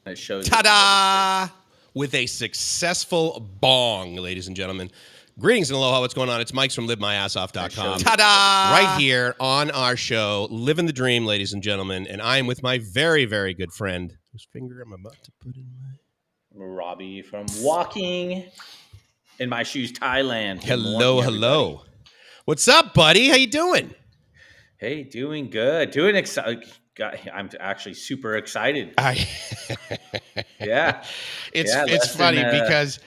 It shows. Ta-da! With a successful bong, ladies and gentlemen. Greetings and aloha. What's going on? It's Mike's from LiveMyAssOff.com. Ta-da! Right here on our show, Living the Dream, ladies and gentlemen. And I am with my very, very good friend, whose finger I'm about to put in my... Robbie from Walking in My Shoes, Thailand. Good Hello, morning, hello. everybody. What's up, buddy? How you doing? Hey, doing good. Doing excited. I'm actually super excited. Yeah. It's funny because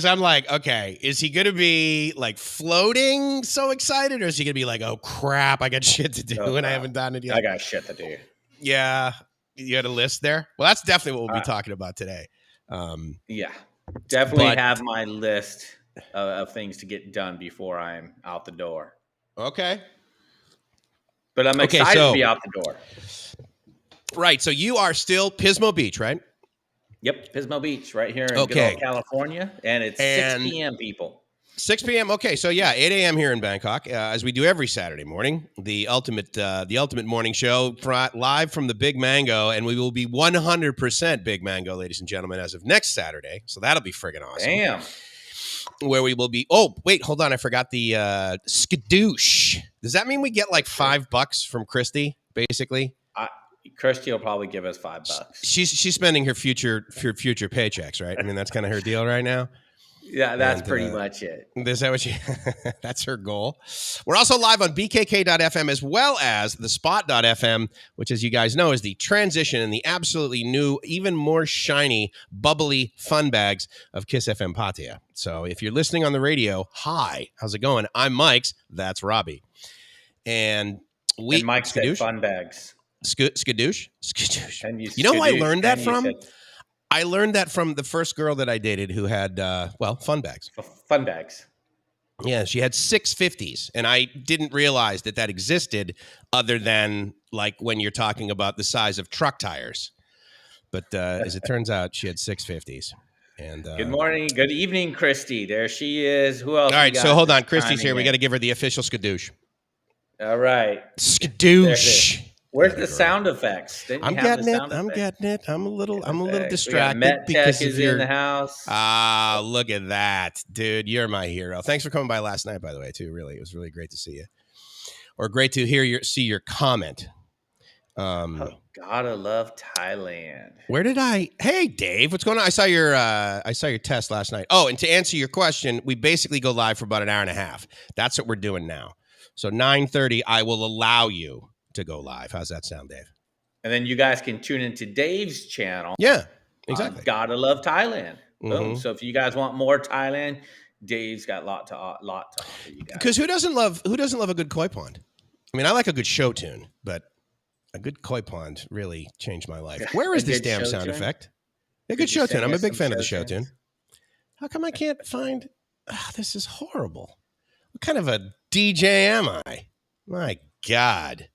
I'm like, okay, is he going to be like floating so excited, or is he going to be like, oh crap, I got shit to do and I haven't done it yet? I got shit to do. Yeah. You had a list there? Well, that's definitely what we'll be talking about today. Yeah. Definitely have my list of things to get done before I'm out the door. Okay. But I'm excited to be out the door. Right. So you are still Pismo Beach, right? Yep. Pismo Beach right here in good old California. And it's 6 p.m., people. 6 p.m. Okay. So, yeah, 8 a.m. here in Bangkok, as we do every Saturday morning, the ultimate morning show live from the Big Mango. And we will be 100% Big Mango, ladies and gentlemen, as of next Saturday. So that'll be friggin' awesome. Damn. Where we will be. Oh, wait, hold on. I forgot the skadoosh. Does that mean we get like $5 from Christy, basically? Christy will probably give us $5. She's spending her future paychecks, right? I mean, that's kind of her deal right now. Yeah, that's pretty much it. Is that what she? That's her goal. We're also live on BKK.FM as well as the Spot.fm, which, as you guys know, is the transition and the absolutely new, even more shiny, bubbly fun bags of Kiss FM Pattyaya. So if you're listening on the radio, hi, how's it going? I'm Mike's. That's Robbie. And Mike said fun bags. Skadoosh? And you know who I learned that from? I learned that from the first girl that I dated who had, fun bags. Fun bags. Yeah, she had 650s, and I didn't realize that existed other than, like, when you're talking about the size of truck tires. But as it turns out, she had 650s. And good morning. Good evening, Christy. There she is. Who else? All right, so hold on. Christy's here. We got to give her the official skadoosh. All right. Skadoosh. Where's the sound effects? I'm getting it. I'm a little distracted because is in the house. Ah, look at that, dude! You're my hero. Thanks for coming by last night, by the way, too. Really, it was really great to see you, or great to see your comment. Gotta love Thailand. Where did I? Hey, Dave, what's going on? I saw your test last night. Oh, and to answer your question, we basically go live for about an hour and a half. That's what we're doing now. So 9:30, I will allow you to go live. How's that sound, Dave? And then you guys can tune into Dave's channel. Yeah, exactly. Gotta love Thailand. Mm-hmm. So if you guys want more Thailand, Dave's got a lot to offer you guys. Because who doesn't love a good koi pond? I mean, I like a good show tune, but a good koi pond really changed my life. Where is this damn sound effect? A good show tune. I'm a big fan of the show tune. How come I can't find? This is horrible. What kind of a DJ am I? My God.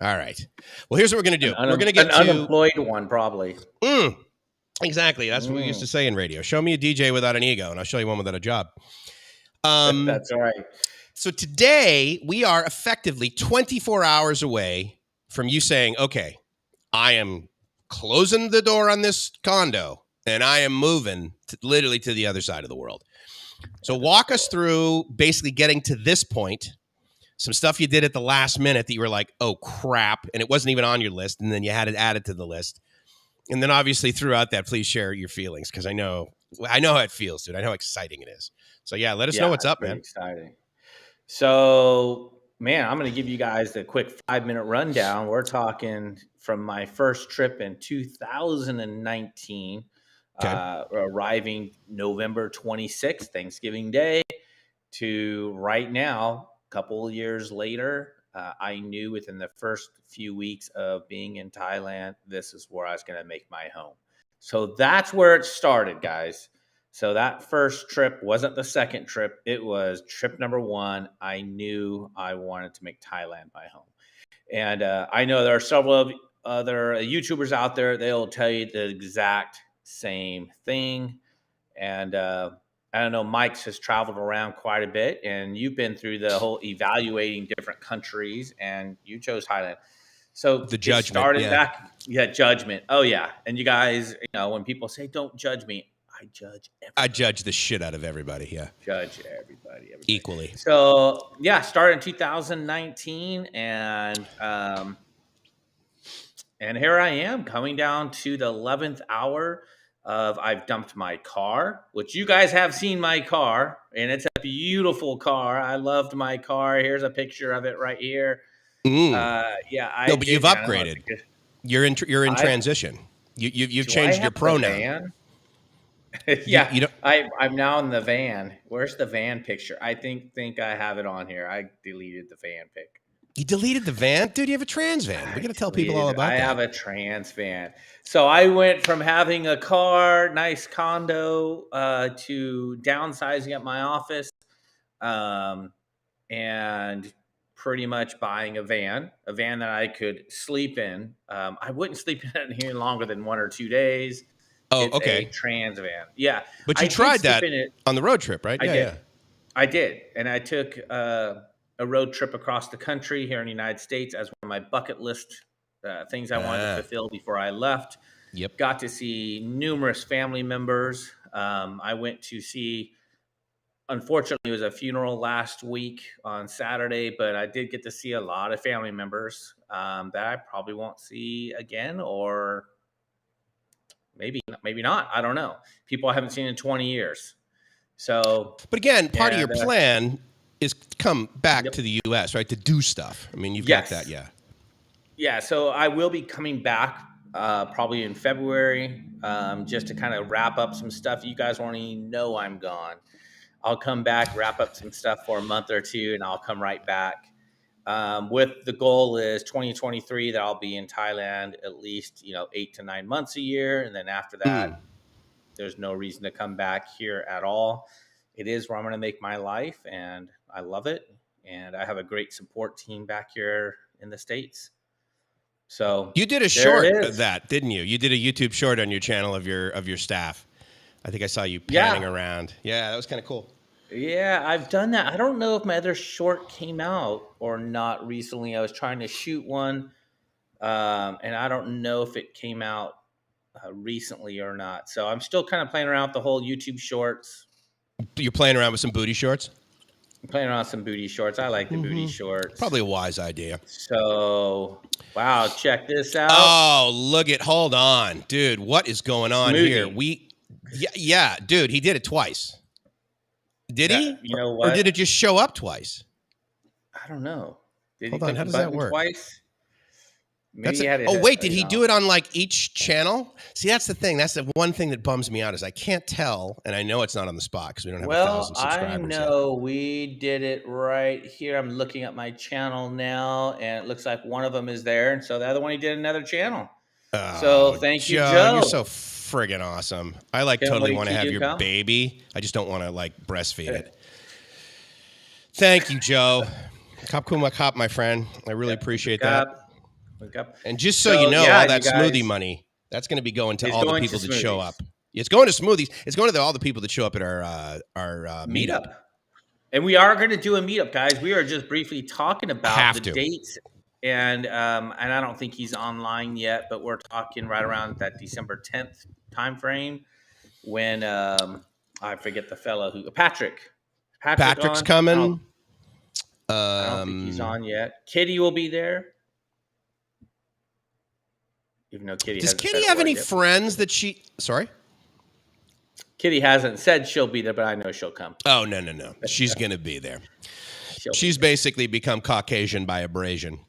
All right. Well, here's what we're going to do. We're going to get an unemployed one, probably. Exactly. That's what we used to say in radio. Show me a DJ without an ego, and I'll show you one without a job. That's all right. So today, we are effectively 24 hours away from you saying, okay, I am closing the door on this condo, and I am moving literally to the other side of the world. So walk us through basically getting to this point. Some stuff you did at the last minute that you were like, oh, crap, and it wasn't even on your list, and then you had it added to the list. And then obviously throughout that, please share your feelings, because I know how it feels, dude. I know how exciting it is. So, yeah, let us know what's up, man. Exciting. So, man, I'm going to give you guys a quick 5-minute rundown. We're talking from my first trip in 2019, arriving November 26th, Thanksgiving Day, to right now. Couple of years later, I knew within the first few weeks of being in Thailand, this is where I was going to make my home. So that's where it started, guys. So that first trip wasn't the second trip. It was trip number 1. I knew I wanted to make Thailand my home. And I know there are several other YouTubers out there. They'll tell you the exact same thing. And I don't know, Mike's has traveled around quite a bit, and you've been through the whole evaluating different countries, and you chose Thailand. So The it judgment, started yeah. back. Yeah, judgment. Oh yeah, and you guys, when people say don't judge me, I judge I everybody. judge the shit out of everybody. Yeah, Judge everybody. equally. So yeah, started in 2019, and here I am coming down to the 11th hour of I've dumped my car, which you guys have seen my car, and it's a beautiful car. I loved my car. Here's a picture of it right here. Mm. Yeah, I No, but you've did, man. upgraded. You're in I transition. You've do I changed your have a pronoun. van? You Yeah, don't. I'm now in the van. Where's the van picture? I think I have it on here. I deleted the van pic. You deleted the van, dude. You have a trans van. We got to tell people all I about have that. a trans van. So I went from having a car, nice condo, to downsizing at my office, um, and pretty much buying a van that I could sleep in. I wouldn't sleep in it here longer than 1 or 2 days. Oh, It's a okay. trans van. Yeah, But you I did tried sleep that in it. on the road trip, right? I Yeah, did. yeah. I did, and I took a road trip across the country here in the United States as one of my bucket list things I wanted to Ah, fulfill before I left. yep. Got to see numerous family members. I went to see, unfortunately, it was a funeral last week on Saturday, but I did get to see a lot of family members that I probably won't see again, or maybe not. I don't know. People I haven't seen in 20 years. So, But again, part of your and plan is to come back yep. to the U.S., right? To do stuff. I mean, you've got that, Yes. yeah. Yeah, so I will be coming back probably in February, just to kind of wrap up some stuff. You guys won't even know I'm gone. I'll come back, wrap up some stuff for a month or two, and I'll come right back. With the goal is 2023 that I'll be in Thailand at least 8 to 9 months a year, and then after Mm. that, there's no reason to come back here at all. It is where I'm going to make my life, and I love it. And I have a great support team back here in the States. So You did a there short it of is. that, didn't you? You did a YouTube short on your channel of your staff. I think I saw you panning Yeah. around. Yeah, that was kind of cool. Yeah, I've done that. I don't know if my other short came out or not recently. I was trying to shoot one, and I don't know if it came out recently or not. So I'm still kind of playing around with the whole YouTube shorts. You're playing around with some booty shorts? I'm playing around with some booty shorts. I like the booty shorts. Probably a wise idea. So, wow, check this out. Oh, look at, hold on. Dude, what is going on here? Smoothie. Yeah, dude, he did it twice. Did he? You know Or did what? it just show up twice? I don't know. Did he Hold on, click how the does that button work? twice? Maybe he had it. Oh, wait, did he do it on like each channel? See, that's the thing. That's the one thing that bums me out is I can't tell, and I know it's not on the spot because we don't have 1,000 subscribers I know we did it right here. I'm looking at my channel now, and it looks like one of them is there. And so the other one, he did another channel. yet. So Oh, thank you, Joe, you're Joe. so friggin' awesome. I like Can't totally wait want to till have you your come. baby. I just don't want to like breastfeed it. Thank you, Joe. Kap kuma kap, my friend. I really appreciate that. Wake up. And just so you know, yeah, all that you smoothie guys, money, that's going to be going to is all the going to people that show smoothies. up. It's going to smoothies. It's going to all the people that show up at our meetup. And we are going to do a meetup, guys. We are just briefly talking about Have the to. dates, and I don't think he's online yet, but we're talking right around that December 10th time frame when I forget the fellow who Patrick's Patrick's on. coming. I don't think he's on yet. Kitty will be there, even though Kitty Does hasn't Kitty said a have word any yet. friends that she? Sorry. Kitty hasn't said she'll be there, but I know she'll come. Oh no! She's going to be there. She'll She's be there. basically become Caucasian by abrasion.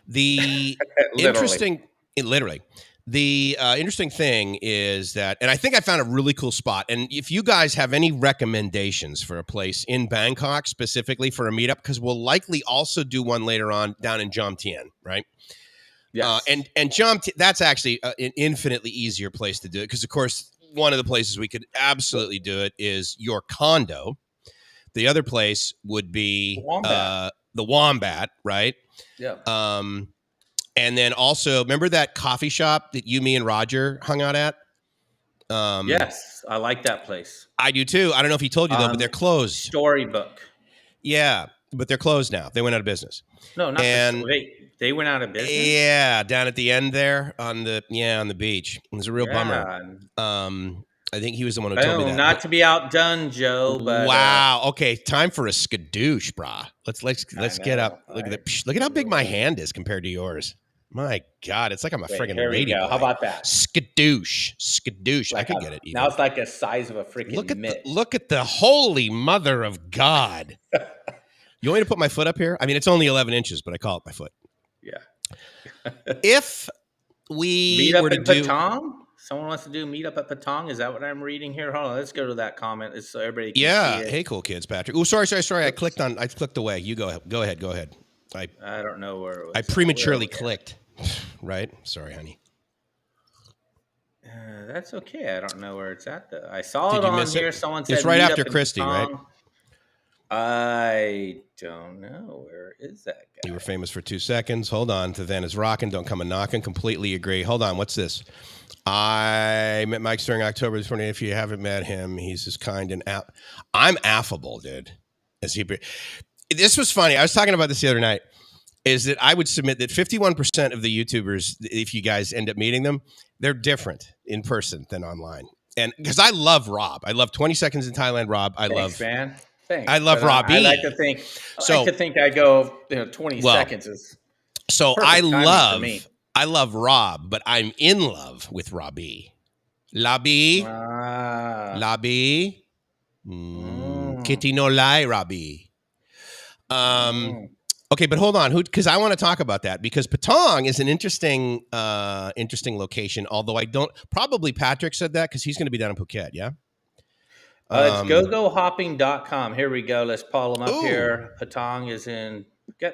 The Literally. The interesting thing is that, and I think I found a really cool spot. And if you guys have any recommendations for a place in Bangkok specifically for a meetup, because we'll likely also do one later on down in Jomtien, right? Yes. And Jomtien, that's actually an infinitely easier place to do it because, of course, one of the places we could absolutely do it is your condo. The other place would be the Wombat, right? Yeah. And then also, remember that coffee shop that you, me, and Roger hung out at? Yes, I like that place. I do too. I don't know if he told you though, but they're closed. Storybook. Yeah, but they're closed now. They went out of business. No, not and They went out of business? Yeah, down at the end there on the beach. It was a real bummer. Yeah. I think he was the one who told me Oh, that. not to be outdone, Joe, but Wow. Okay, time for a skadoosh, brah. I Let's get know. up. Look at how big my hand is compared to yours. My God, it's like I'm a Wait, friggin' here we lady go. boy. How about that? Skadoosh. I Like could get it now even. it's like the size of a freaking mitt. Look at the holy mother of God. You want me to put my foot up here? I mean, it's only 11 inches, but I call it my foot. Yeah. If we Meet up were to in do, Patong? Someone wants to do meet up at Patong? Is that what I'm reading here? Hold on, let's go to that comment so everybody can see it. Hey, cool kids, Patrick. Oh, sorry. I clicked away. You go ahead. I don't know where it was. I prematurely clicked. Right? Sorry, honey. That's okay. I don't know where it's at though. I saw Did it you on miss here. it? Someone said It's right meet after up in Christy, right? Patong. I don't know. Where is that guy? You were famous for 2 seconds. Hold on. Savannah's rocking. Don't come a knocking. Completely agree. Hold on. What's this? I met Mike during October 20th. If you haven't met him, he's as kind and I'm affable, dude. This was funny. I was talking about this the other night. Is that I would submit that 51% of the YouTubers, if you guys end up meeting them, they're different in person than online. And because I love Rob. I love 20 Seconds in Thailand, Rob. Thanks, man. Thanks. I love Robbie. I like to think. I go. 20 seconds is. So perfect timing for me. I love Rob, but I'm in love with Robbie. Lobby. Kitty no lie, Robbie. Okay, but hold on, because I want to talk about that because Patong is an interesting location. Although I don't. Probably Patrick said that because he's going to be down in Phuket. Yeah. It's gogohopping.com. Here we go. Let's pull them up here. Patong is in Phuket.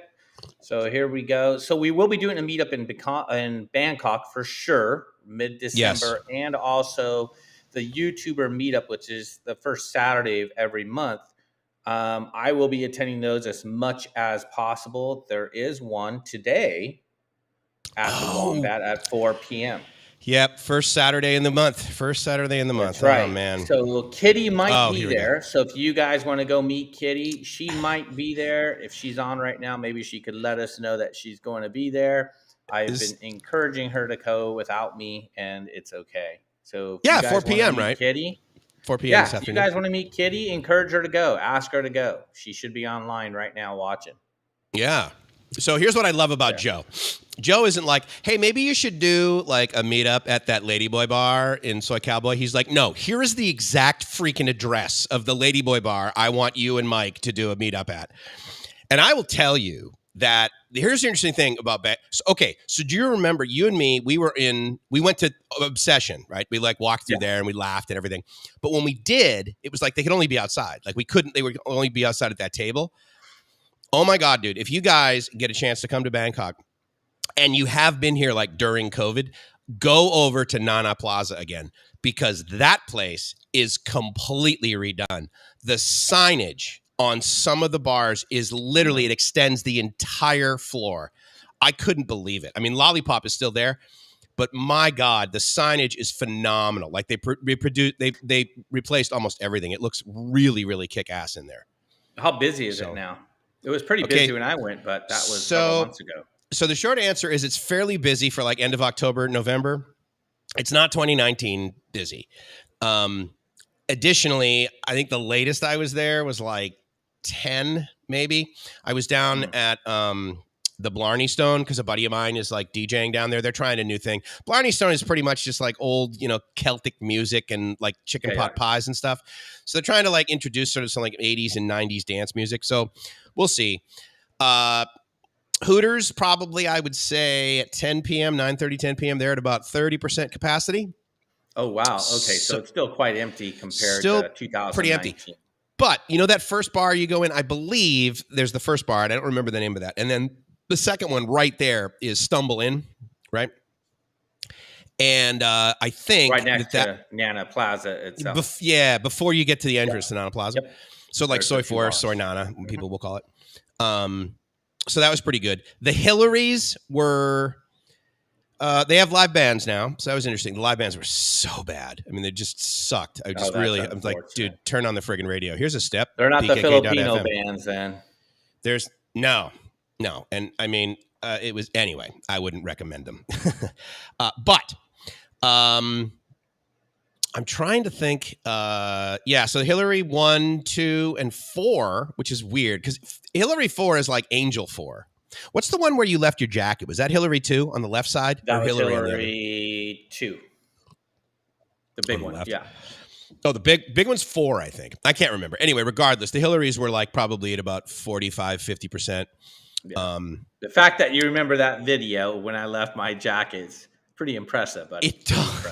So here we go. So we will be doing a meetup in Bangkok for sure, mid-December, and also the YouTuber meetup, which is the first Saturday of every month. I will be attending those as much as possible. There is one today at the Wombat at 4 p.m. Yep, first Saturday in the month. That's right. Oh, man. So Kitty might be there. So if you guys want to go meet Kitty, she might be there. If she's on right now, maybe she could let us know that she's going to be there. I've been encouraging her to go without me, and it's okay. So if you guys 4 p.m., right? Kitty. 4 p.m. Yeah, this afternoon. If you guys want to meet Kitty, encourage her to go. Ask her to go. She should be online right now watching. Yeah. So here's what I love about Joe. Joe isn't like, hey, maybe you should do like a meetup at that Ladyboy bar in Soy Cowboy. He's like, no, here is the exact freaking address of the Ladyboy bar I want you and Mike to do a meetup at. And I will tell you that here's the interesting thing about so do you remember you and me, we went to Obsession, right? We like walked through there and we laughed and everything. But when we did, it was like they could only be outside. Like they would only be outside at that table. Oh my God, dude, if you guys get a chance to come to Bangkok and you have been here like during COVID, go over to Nana Plaza again because that place is completely redone. The signage on some of the bars is literally, it extends the entire floor. I couldn't believe it. I mean, Lollipop is still there, but my God, the signage is phenomenal. Like they replaced almost everything. It looks really, really kick-ass in there. How busy is it now? It was pretty busy when I went, but that was several months ago. So the short answer is it's fairly busy for like end of October, November. It's not 2019 busy. Additionally, I think the latest I was there was like 10, maybe. I was down at the Blarney Stone because a buddy of mine is like DJing down there. They're trying a new thing. Blarney Stone is pretty much just like old, Celtic music and like chicken pot pies and stuff. So they're trying to like introduce sort of some like 80s and 90s dance music. So we'll see. Hooters, probably, I would say at 10 p.m., 9:30, 10 p.m. They're at about 30% capacity. Oh, wow. Okay. So it's still quite empty compared to 2019. Pretty empty. But, that first bar you go in, I believe there's the first bar, and I don't remember the name of that. And then the second one right there is Stumble In, right? And I think right next to Nana Plaza itself. Before you get to the entrance to Nana Plaza. Yep. So like Soy Forest, Soy Nana, people will call it. So that was pretty good. The Hillarys were, they have live bands now. So that was interesting. The live bands were so bad. I mean, they just sucked. I'm like, dude, turn on the friggin' radio. Here's a step. They're not the Filipino bands then. There's no. And I mean, it was anyway. I wouldn't recommend them. But I'm trying to think. Yeah, so Hillary 1, 2, and 4, which is weird because Hillary 4 is like Angel 4. What's the one where you left your jacket? Was that Hillary 2 on the left side? That or was Hillary Hillary 2. The big one, left. yeah. Oh, the big one's 4, I think. I can't remember. Anyway, regardless, the Hillarys were like probably at about 45, 50%. Yeah. The fact that you remember that video when I left my jacket is pretty impressive, buddy.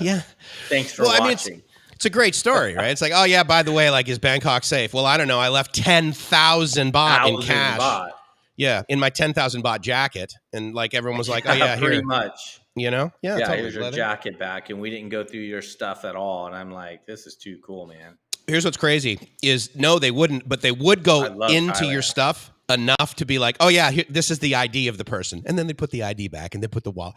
Yeah. Thanks for watching. It's a great story, right? It's like, oh yeah, by the way, like, is Bangkok safe? Well, I don't know. I left 10,000 baht in cash. Baht. Yeah, in my 10,000 baht jacket, and like everyone was like, oh yeah, pretty here. much. You know? Yeah, Yeah, totally. here's your jacket back, and we didn't go through your stuff at all. And I'm like, this is too cool, man. Here's what's crazy is no, they wouldn't, but they would go into Thailand. Your stuff enough to be like, oh yeah, this is the ID of the person. And then they put the ID back and they put the wall.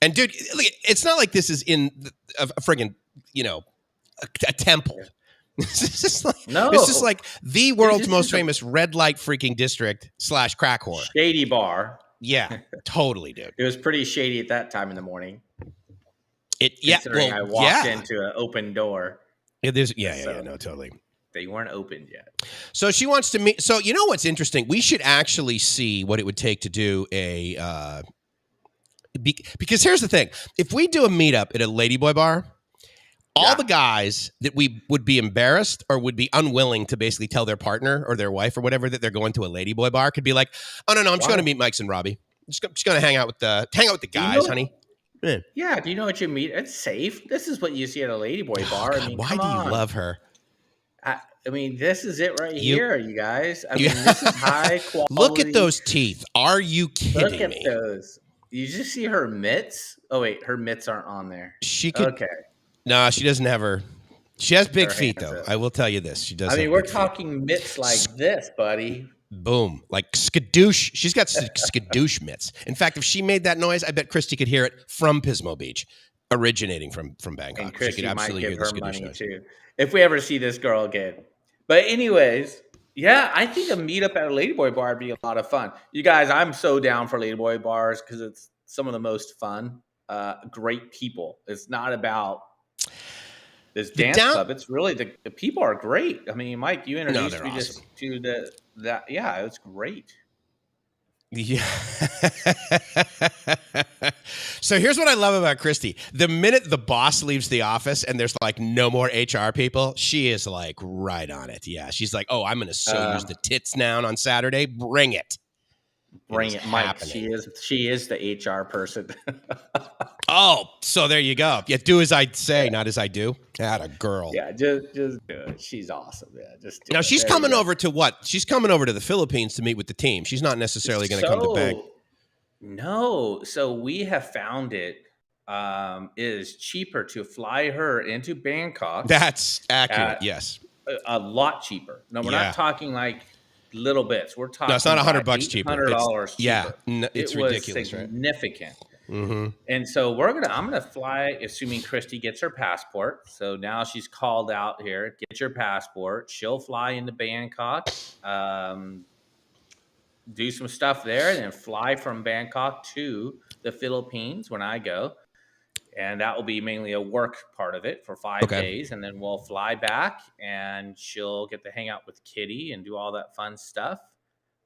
And dude, it's not like this is in a friggin', a temple. It's just like, it's just like the world's most famous red light freaking district / crack whore. Shady bar. Yeah, totally, dude. It was pretty shady at that time in the morning. Considering I walked into an open door. No, totally. They weren't opened yet. So she wants to meet. So you know what's interesting? We should actually see what it would take to do because here's the thing. If we do a meetup at a ladyboy bar, all the guys that we would be embarrassed or would be unwilling to basically tell their partner or their wife or whatever that they're going to a ladyboy bar could be like, oh, no, I'm just going to meet Mike's and Robbie. I'm just going to hang out with the guys, honey. Yeah. Do you know what you meet? It's safe. This is what you see at a ladyboy bar. God, why do you love her? I mean, this is it right here, you guys. I mean, this is high quality. Look at those teeth. Are you kidding me? Look at those. You just see her mitts? Oh, wait. Her mitts aren't on there. She could. Okay. No, she doesn't have her. She has big feet, though. I will tell you this. She does. I mean, we're talking mitts like this, buddy. Boom. Like skadoosh. She's got skadoosh mitts. In fact, if she made that noise, I bet Christy could hear it from Pismo Beach, originating from Bangkok. And Christy she could absolutely might give hear her money, noise. too, if we ever see this girl again. But anyways, yeah, I think a meetup at a ladyboy bar would be a lot of fun. You guys, I'm so down for ladyboy bars because it's some of the most fun, great people. It's not about this dance club. It's really the people are great. I mean, Mike, you introduced me just to that. Yeah, it's great. Yeah. So here's what I love about Christy. The minute the boss leaves the office and there's like no more HR people, she is like right on it. Yeah. She's like, oh, I'm going to use the tits now on Saturday. Bring it. Bring it, Mike. Happening. She is the HR person. Oh, so there you go. Yeah, do as I say, not as I do. Atta girl. Yeah, just do it. She's awesome. Yeah, just do now it. She's coming over to what? She's coming over to the Philippines to meet with the team. She's not necessarily going to come to Bangkok. No. So we have found it is cheaper to fly her into Bangkok. That's accurate. Yes. A lot cheaper. No, we're not talking like little bits. We're talking. No, it's not $100 cheaper. $100 cheaper. Yeah, it's ridiculous. Significant. Right? Mm-hmm. And so I'm gonna fly, assuming Christy gets her passport. So now she's called out here. Get your passport. She'll fly into Bangkok, do some stuff there, and then fly from Bangkok to the Philippines when I go. And that will be mainly a work part of it for 5 days. And then we'll fly back and she'll get to hang out with Kitty and do all that fun stuff,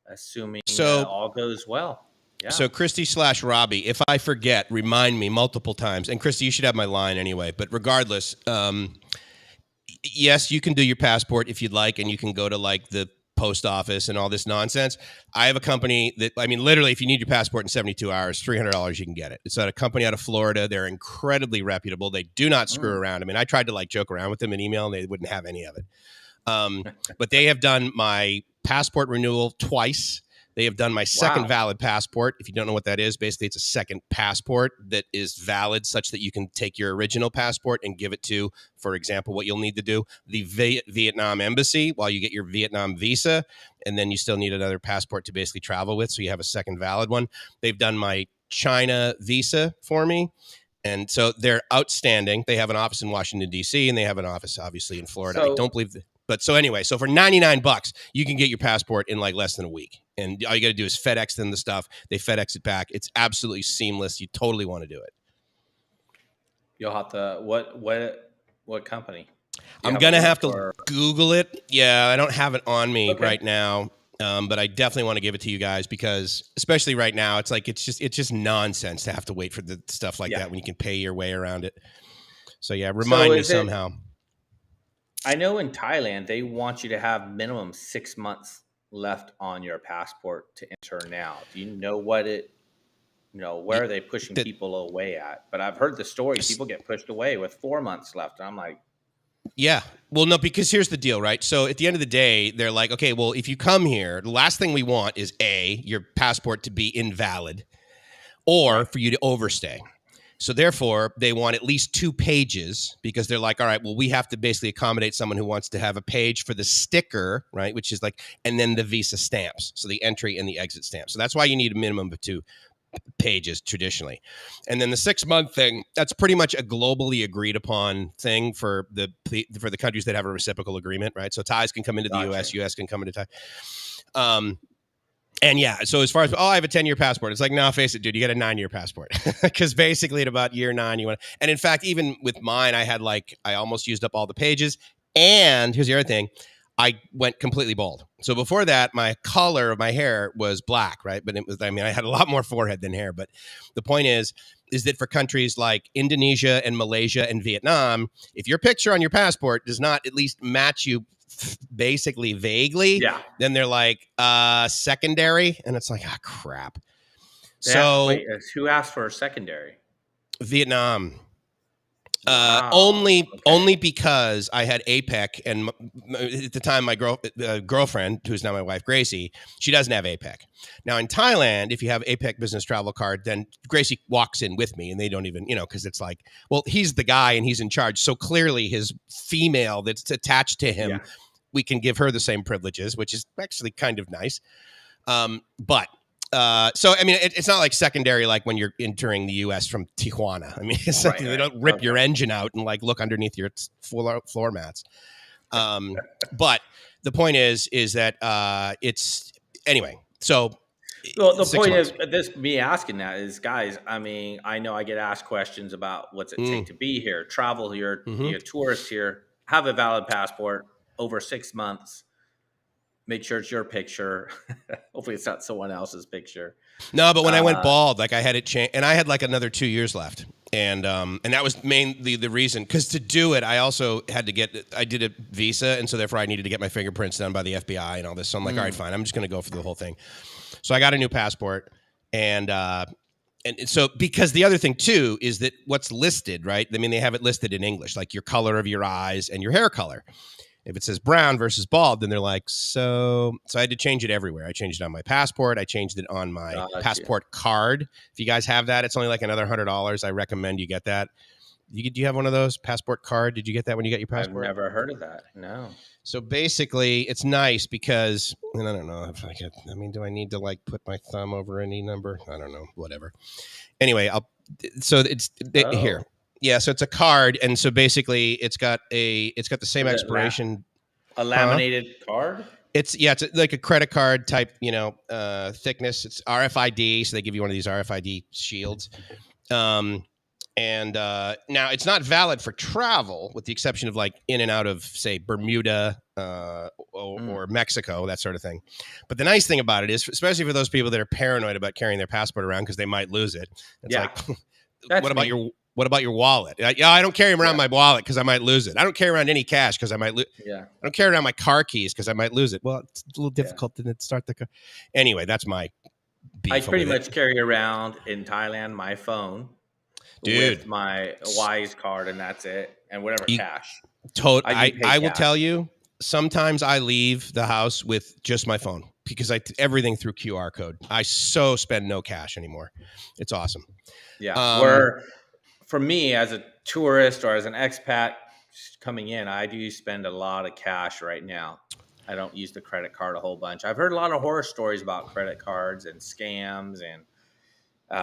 assuming all goes well. Yeah. So Christy / Robbie, if I forget, remind me multiple times. And Christy, you should have my line anyway. But regardless, yes, you can do your passport if you'd like. And you can go to like the post office and all this nonsense. I have a company that, I mean, literally, if you need your passport in 72 hours, $300, you can get it. It's at a company out of Florida. They're incredibly reputable. They do not screw around. I mean, I tried to like joke around with them in email and they wouldn't have any of it. But they have done my passport renewal twice. They have done my second valid passport. If you don't know what that is, basically it's a second passport that is valid such that you can take your original passport and give it to, for example, what you'll need to do, the Vietnam embassy while you get your Vietnam visa. And then you still need another passport to basically travel with. So you have a second valid one. They've done my China visa for me. And so they're outstanding. They have an office in Washington, D.C., and they have an office, obviously, in Florida. I don't believe that. But so anyway, so for $99, you can get your passport in like less than a week. And all you got to do is FedEx them the stuff. They FedEx it back. It's absolutely seamless. You totally want to do it. You'll have to what company? Do you I'm have a going to link have to or Google it. Yeah, I don't have it on me okay? right now. But I definitely want to give it to you guys because, especially right now, it's like it's just nonsense to have to wait for the stuff like Yeah. that when you can pay your way around it. So yeah, So remind me is it? somehow. I know in Thailand they want you to have minimum 6 months left on your passport to enter now. Do you know what it? Where are they pushing That people away at? But I've heard the stories. People get pushed away with 4 months left. And I'm like, Yeah. Well, no, because here's the deal, right? So at the end of the day, they're like, okay, well, if you come here, the last thing we want is your passport to be invalid or right. for you to overstay. So therefore, they want at least 2 pages because they're like, all right, well, we have to basically accommodate someone who wants to have a page for the sticker, right? Which is like, and then the visa stamps. So the entry and the exit stamp. So that's why you need a minimum of 2 pages traditionally. And then the 6-month thing, that's pretty much a globally agreed upon thing for the countries that have a reciprocal agreement, right? So Thais can come into the Gotcha. US can come into Thai. And yeah, so as far as, I have a 10-year passport. It's like, no, face it, dude, you got a 9-year passport. Because basically at about year 9, you want to, and in fact, even with mine, I almost used up all the pages. And here's the other thing. I went completely bald. So before that, my color of my hair was black, right? But I had a lot more forehead than hair. But the point is that for countries like Indonesia and Malaysia and Vietnam, if your picture on your passport does not at least match you basically vaguely, Yeah. then they're like secondary, and it's like, crap. Wait, So who asked for a secondary? Vietnam. Wow. Only Okay. because I had APEC, and at the time my girlfriend, who's now my wife Gracie, she doesn't have APEC. Now in Thailand, if you have APEC business travel card, then Gracie walks in with me, and they don't even, because it's like, well, he's the guy and he's in charge, so clearly his female that's attached to him, Yeah. we can give her the same privileges, which is actually kind of nice. But so I mean, it's not like secondary, like when you're entering the U.S. from Tijuana. I mean, it's Right. they Right. don't rip your Okay. engine out and like look underneath your floor mats. But the point is that it's anyway. So Well, the 6 point months. of this me asking that is, guys. I mean, I know I get asked questions about what's it take to be here, travel here, be Mm-hmm. a tourist here, have a valid passport over 6 months. Make sure it's your picture. Hopefully, it's not someone else's picture. No, but when I went Uh, bald, like I had it changed, and I had like another 2 years left, and that was mainly the reason. Because to do it, I also had to I did a visa, and so therefore I needed to get my fingerprints done by the FBI and all this. So I'm like, all right, fine, I'm just going to go for the whole thing. So I got a new passport, and so because the other thing too is that what's listed, right? I mean, they have it listed in English, like your color of your eyes and your hair color. If it says brown versus bald, then they're like, so I had to change it everywhere. I changed it on my passport. I changed it on my gotcha. passport card. If you guys have that, it's only like another $100. I recommend you get that. Do you have one of those passport card? Did you get that when you got your I've passport? never heard of that. No. So basically, it's nice because, and I don't know if do I need to like put my thumb over any number? I don't know, whatever. Anyway, here. Oh, Yeah, so it's a card, and so basically, it's got the same is it expiration. a Huh? laminated card? It's like a credit card type, thickness. It's RFID, so they give you one of these RFID shields. And now it's not valid for travel, with the exception of like in and out of, say, Bermuda or Mexico, that sort of thing. But the nice thing about it is, especially for those people that are paranoid about carrying their passport around because they might lose it, it's Yeah, like, that's me. what about your wallet? I don't carry around my wallet because I might lose it. I don't carry around any cash because I might lose. Yeah, I don't carry around my car keys because I might lose it. Well, it's a little yeah. difficult to start the car. Anyway, that's my I beef pretty with much it. carry around in Thailand my phone with Dude, my Wise card, and that's it, and whatever you cash. I do pay I will cash. tell you, sometimes I leave the house with just my phone because everything through QR code. I so spend no cash anymore. It's awesome. Yeah, where for me as a tourist or as an expat coming in, I do spend a lot of cash right now. I don't use the credit card a whole bunch. I've heard a lot of horror stories about credit cards and scams. And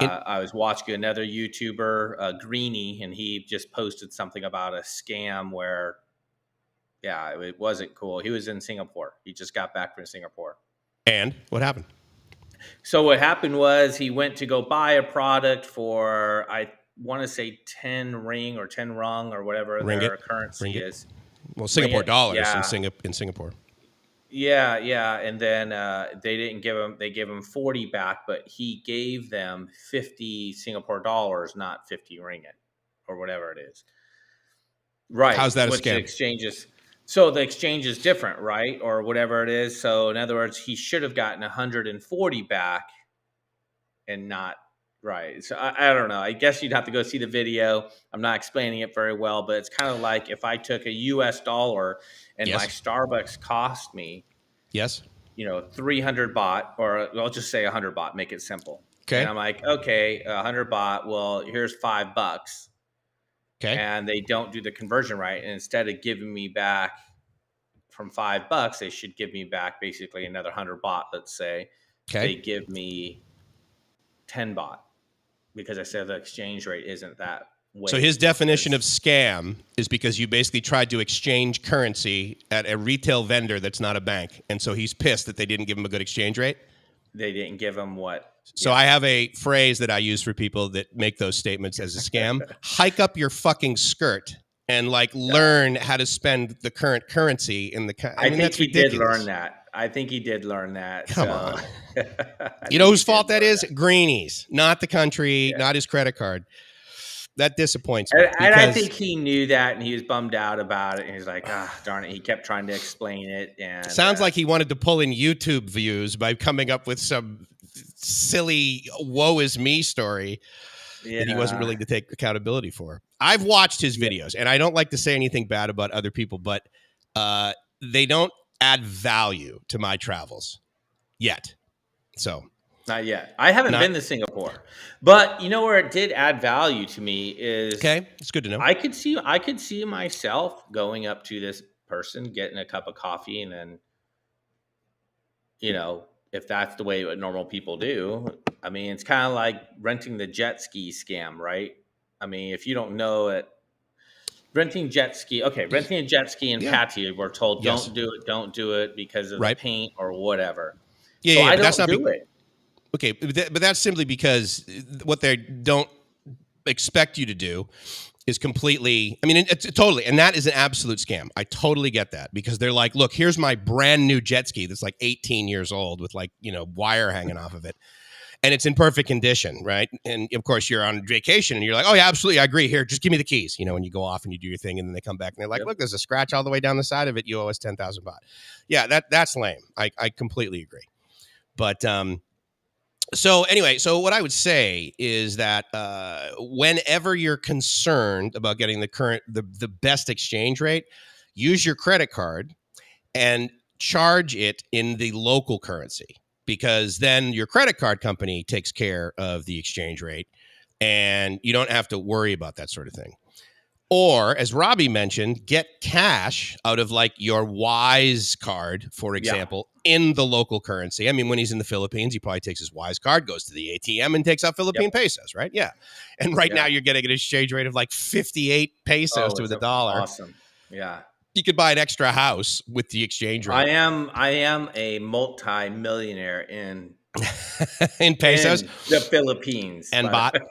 in, I was watching another YouTuber, Greeny, and he just posted something about a scam where Yeah, it wasn't cool. He was in Singapore. He just got back from Singapore. And what happened? So what happened was he went to go buy a product for, I want to say 10 ring or 10 rung or whatever their currency is. Well, Singapore dollars yeah. in Singapore. Yeah, yeah. And then they didn't give him, they gave him 40 back, but he gave them 50 Singapore dollars, not 50 ringgit or whatever it is. Right. How's that a Which scam? the exchange is. So the exchange is different, right? Or whatever it is. So in other words, he should have gotten 140 back and not right. So I don't know. I guess you'd have to go see the video. I'm not explaining it very well, but it's kind of like if I took a US dollar and Yes. my Starbucks cost me, Yes. 300 baht, or I'll just say 100 baht, make it simple. Okay. And I'm like, okay, 100 baht. Well, here's $5. Okay. And they don't do the conversion right. And instead of giving me back from $5, they should give me back basically another 100 baht, let's say. Okay. They give me 10 baht because I said the exchange rate isn't that way. So his definition of scam is because you basically tried to exchange currency at a retail vendor that's not a bank. And so he's pissed that they didn't give him a good exchange rate. They didn't give him what? So I have a phrase that I use for people that make those statements as a scam. Hike up your fucking skirt and learn how to spend the current currency in the. I think that's he ridiculous. did learn that. I think he did learn that. Come on. You know whose fault that is? Greeny's, not the country, not his credit card. That disappoints me. And I think he knew that, and he was bummed out about it. And he's like, darn it. He kept trying to explain it. And sounds like he wanted to pull in YouTube views by coming up with some silly woe is me story that he wasn't willing to take accountability for. I've watched his videos, and I don't like to say anything bad about other people, but they don't add value to my travels yet. So not yet. I haven't been to Singapore, but you know where it did add value to me is it's good to know. I could see myself going up to this person, getting a cup of coffee, and then if that's the way what normal people do. I mean, it's kind of like renting the jet ski scam, right? I mean, if you don't know it, renting a jet ski in Pattyaya, we're told don't do it because of the paint or whatever. Yeah, so yeah, I but don't do it. Okay, but that's simply because what they don't expect you to do is completely, I mean, it's totally, and that is an absolute scam. I totally get that because they're like, look, here's my brand new jet ski that's like 18 years old with wire hanging off of it. And it's in perfect condition, right? And of course, you're on vacation and you're like, oh, yeah, absolutely. I agree. Here, just give me the keys. And you go off and you do your thing and then they come back and they're like, look, there's a scratch all the way down the side of it. You owe us 10,000 baht. Yeah, that's lame. I completely agree. But so anyway, so what I would say is that whenever you're concerned about getting the best exchange rate, use your credit card and charge it in the local currency. Because then your credit card company takes care of the exchange rate and you don't have to worry about that sort of thing. Or, as Robbie mentioned, get cash out of your Wise card, for example, in the local currency. I mean, when he's in the Philippines, he probably takes his Wise card, goes to the ATM and takes out Philippine pesos, right? Yeah. And now you're getting an exchange rate of 58 pesos to the dollar. Awesome. Yeah. You could buy an extra house with the exchange rate. I am a multi-millionaire in in pesos, in the Philippines and baht.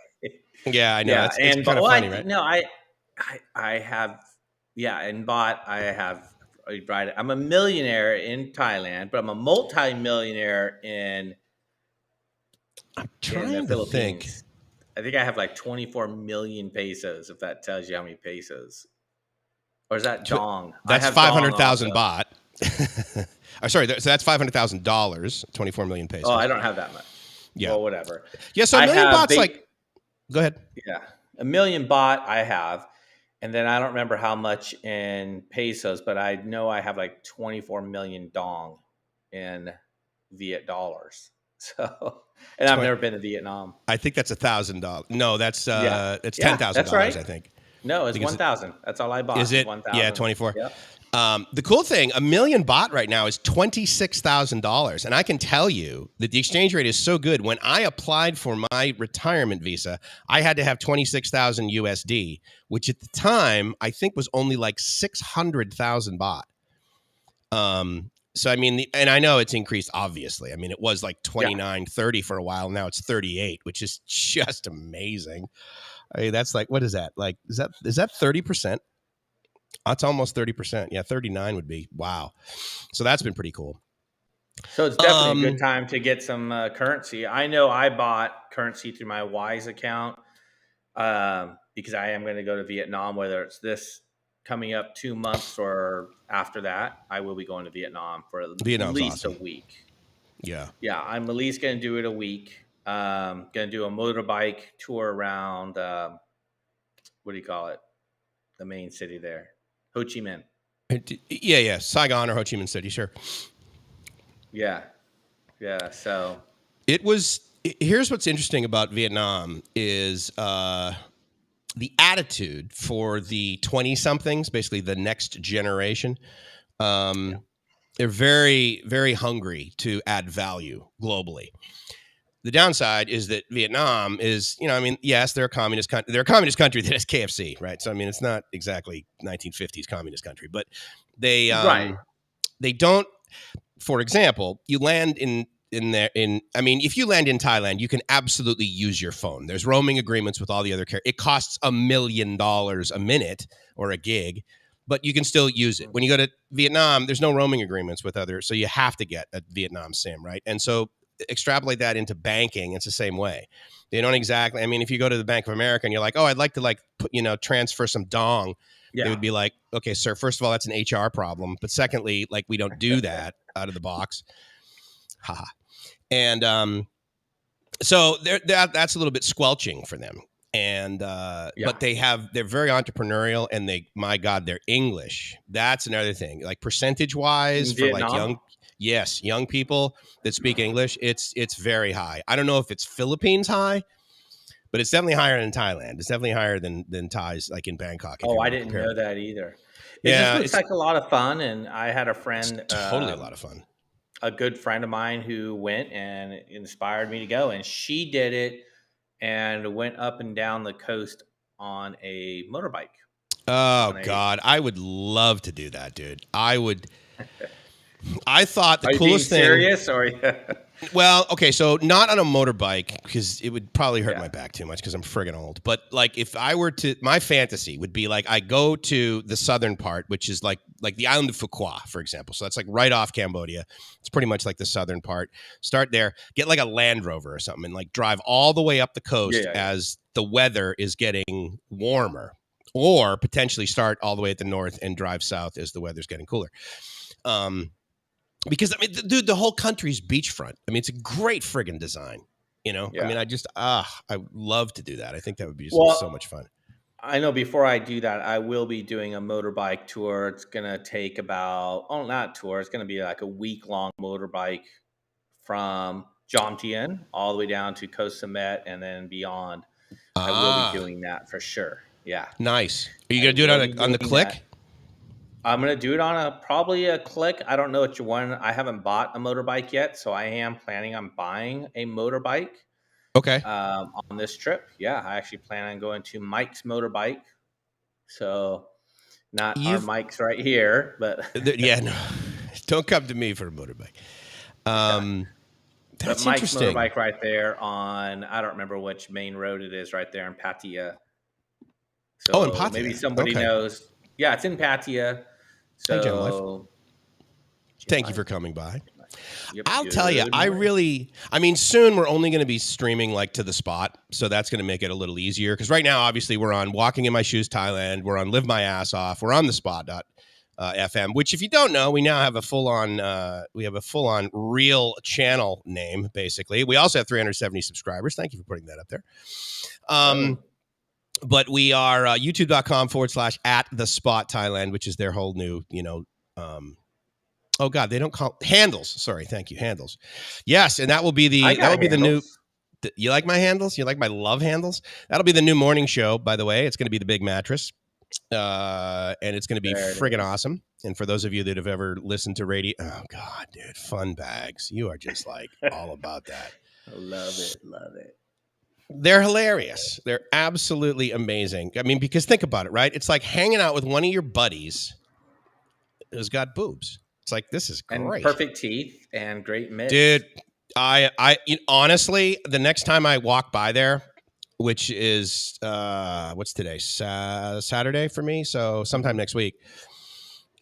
Yeah, I know. Yeah, it's kind of funny, right? No, I have, in baht I have. Right, I'm a millionaire in Thailand, but I'm a multi-millionaire in. I'm trying the to Philippines. think. I think I have 24 million pesos. If that tells you how many pesos. Or is that dong? That's 500,000 baht. Sorry, so that's $500,000, 24 million pesos. Oh, I don't have that much. Yeah. Well, whatever. Yeah, so a million baht's go ahead. Yeah, a million baht I have. And then I don't remember how much in pesos, but I know I have 24 million dong in Viet dollars. So, and I've never been to Vietnam. I think that's $1,000. No, that's it's $10,000. Right. I think. No, it's 1,000. That's all I bought. Is it? 1,000. Yeah, 24. Yep. The cool thing, 1,000,000 baht right now is $26,000. And I can tell you that the exchange rate is so good. When I applied for my retirement visa, I had to have 26,000 USD, which at the time I think was only like 600,000 baht. So, I mean, and I know it's increased, obviously. I mean, it was like 29, 30 for a while. Now it's 38, which is just amazing. I mean, that's like, what is that? Like, is that 30%? That's almost 30%. Yeah, 39 would be. Wow. So that's been pretty cool. So it's definitely a good time to get some currency. I know I bought currency through my Wise account because I am going to go to Vietnam, whether it's this coming up 2 months or after that. I will be going to Vietnam for at least awesome. a week. Yeah. Yeah, I'm at least going to do it a week. Going to do a motorbike tour around, what do you call it? The main city there, Ho Chi Minh. Yeah. Saigon or Ho Chi Minh City, sure. Yeah. So here's what's interesting about Vietnam is the attitude for the 20-somethings, basically the next generation. They're very, very hungry to add value globally. The downside is that Vietnam is, I mean, yes, they're a communist country. They're a communist country that has KFC, right? So, I mean, it's not exactly 1950s communist country, but they don't. For example, you land if you land in Thailand, you can absolutely use your phone. There's roaming agreements with all the other carriers. It costs $1 million a minute or a gig, but you can still use it. When you go to Vietnam, there's no roaming agreements with others, so you have to get a Vietnam SIM, right? And so extrapolate that into banking, it's the same way. They don't exactly. I mean, if you go to the Bank of America and you're like, oh, I'd like to transfer some dong. Yeah. They would be like, okay, sir, first of all, that's an HR problem. But secondly, like, we don't do that out of the box. Haha. And so that's a little bit squelching for them. And but they're very entrepreneurial, and their English. That's another thing. Like, percentage wise for Vietnam? like young people that speak English, it's very high. I don't know if it's Philippines high, but it's definitely higher than Thailand. It's definitely higher than Thais, like in Bangkok. Oh, I didn't know that either. It just looks like a lot of fun. And I had a friend, totally a lot of fun. A good friend of mine who went and inspired me to go, and she did it and went up and down the coast on a motorbike. Oh God, I would love to do that, dude. I thought the coolest thing. Are you being serious, or? Well, okay, so not on a motorbike, because it would probably hurt my back too much because I'm friggin' old. But like, if I were to, my fantasy would be like, I go to the southern part, which is like the island of Phu Quoc, for example. So that's like right off Cambodia. It's pretty much like the southern part. Start there, get like a Land Rover or something, and like drive all the way up the coast as the weather is getting warmer, or potentially start all the way at the north and drive south as the weather's getting cooler. Because, I mean, dude, the whole country's beachfront. I mean, it's a great friggin' design, I mean, I would love to do that. I think that would be so much fun. I know before I do that, I will be doing a motorbike tour. It's going to take it's going to be like a week-long motorbike from Jomtien all the way down to Koh Samet and then beyond. I will be doing that for sure. Yeah. Nice. Are you going to do it on the click? That. I'm going to do it on probably a click. I don't know which one. I haven't bought a motorbike yet, so I am planning on buying a motorbike. Okay. On this trip. Yeah, I actually plan on going to Mike's motorbike. So not our Mike's right here, but no. Don't come to me for a motorbike. That's Mike's interesting. Motorbike right there on, I don't remember which main road it is right there in Pattyaya. So in Pattyaya. Maybe somebody knows. Yeah, it's in Pattyaya. So thank you for coming by. I'll tell you, soon we're only going to be streaming like to the spot. So that's going to make it a little easier. Because right now, obviously, we're on Walking in My Shoes Thailand. We're on Live My Ass Off. We're on the spot.fm, which, if you don't know, we now have a full on real channel name, basically. We also have 370 subscribers. Thank you for putting that up there. But we are youtube.com/@the-spot-Thailand, which is their whole new, oh God, they don't call handles. Sorry. Thank you. Handles. Yes. And that will be the new, you like my handles? You like my love handles? That'll be the new morning show, by the way. It's going to be the Big Mattress. And it's going to be There it friggin' is. awesome. And for those of you that have ever listened to radio, oh God, dude, fun bags. You are just like all about that. Love it. Love it. They're hilarious. They're absolutely amazing. I mean, because think about it, right? It's like hanging out with one of your buddies who's got boobs. It's like, this is And great. perfect teeth and great mix. Dude, honestly, the next time I walk by there, which is, what's today? Saturday for me. So sometime next week.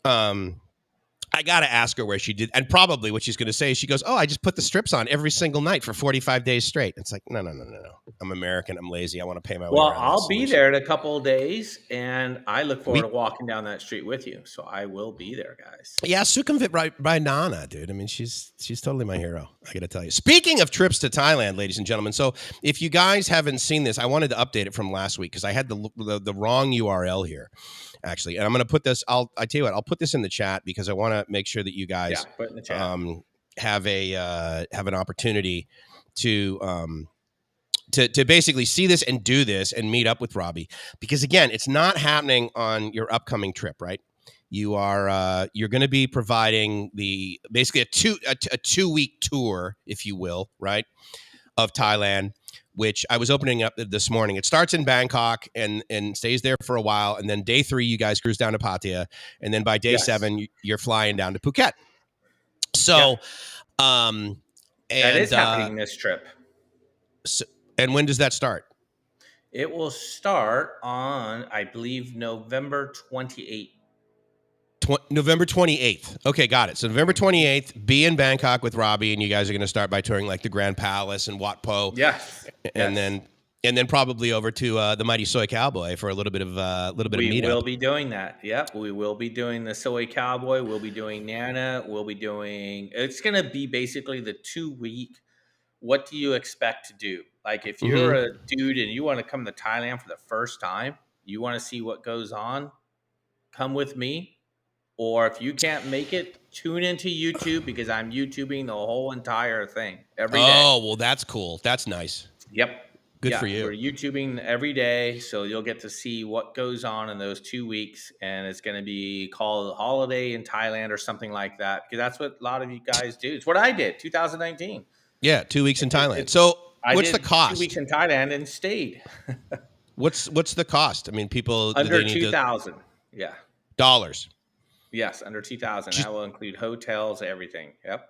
I got to ask her where she did. And probably what she's going to say is she goes, oh, I just put the strips on every single night for 45 days straight. It's like, no. I'm American. I'm lazy. I want to pay my way Well, around I'll this be solution. there in a couple of days, and I look forward to walking down that street with you. So I will be there, guys. Yeah, Sukhumvit by Nana, dude. I mean, she's totally my hero. I got to tell you. Speaking of trips to Thailand, ladies and gentlemen. So if you guys haven't seen this, I wanted to update it from last week because I had the wrong URL here, actually. And I'm going to put this. I tell you what, I'll put this in the chat because I want to make sure that you guys put in the chat. Have an opportunity to basically see this and do this and meet up with Robbie, because again, it's not happening on your upcoming trip, right? You are you're going to be providing basically a 2-week tour, if you will, right, of Thailand, which I was opening up this morning. It starts in Bangkok and stays there for a while, and then day 3 you guys cruise down to Pattaya, and then by day 7 you're flying down to Phuket. So, and that is happening this trip. So, and when does that start? It will start on, I believe, November 28th. November 28th. Okay, got it. So November 28th, be in Bangkok with Robbie, and you guys are going to start by touring like the Grand Palace and Wat Po. Yes. And then probably over to the Mighty Soy Cowboy for a little bit of meetup. We will be doing that. Yep, we will be doing the Soy Cowboy. We'll be doing Nana. We'll be doing. It's going to be basically the 2-week. What do you expect to do? Like if you're a dude and you want to come to Thailand for the first time, you want to see what goes on, come with me. Or if you can't make it, tune into YouTube because I'm YouTubing the whole entire thing every day. Oh, well, that's cool. That's nice. Yep. Good for you. We're YouTubing every day, so you'll get to see what goes on in those 2 weeks, and it's going to be called Holiday in Thailand or something like that, because that's what a lot of you guys do. It's what I did, 2019. Yeah, 2 weeks in Thailand. So what's the cost? 2 weeks in Thailand and stayed. What's the cost? I mean, people under 2,000. Yeah. Dollars. Yes, under 2,000. That will include hotels, everything. Yep.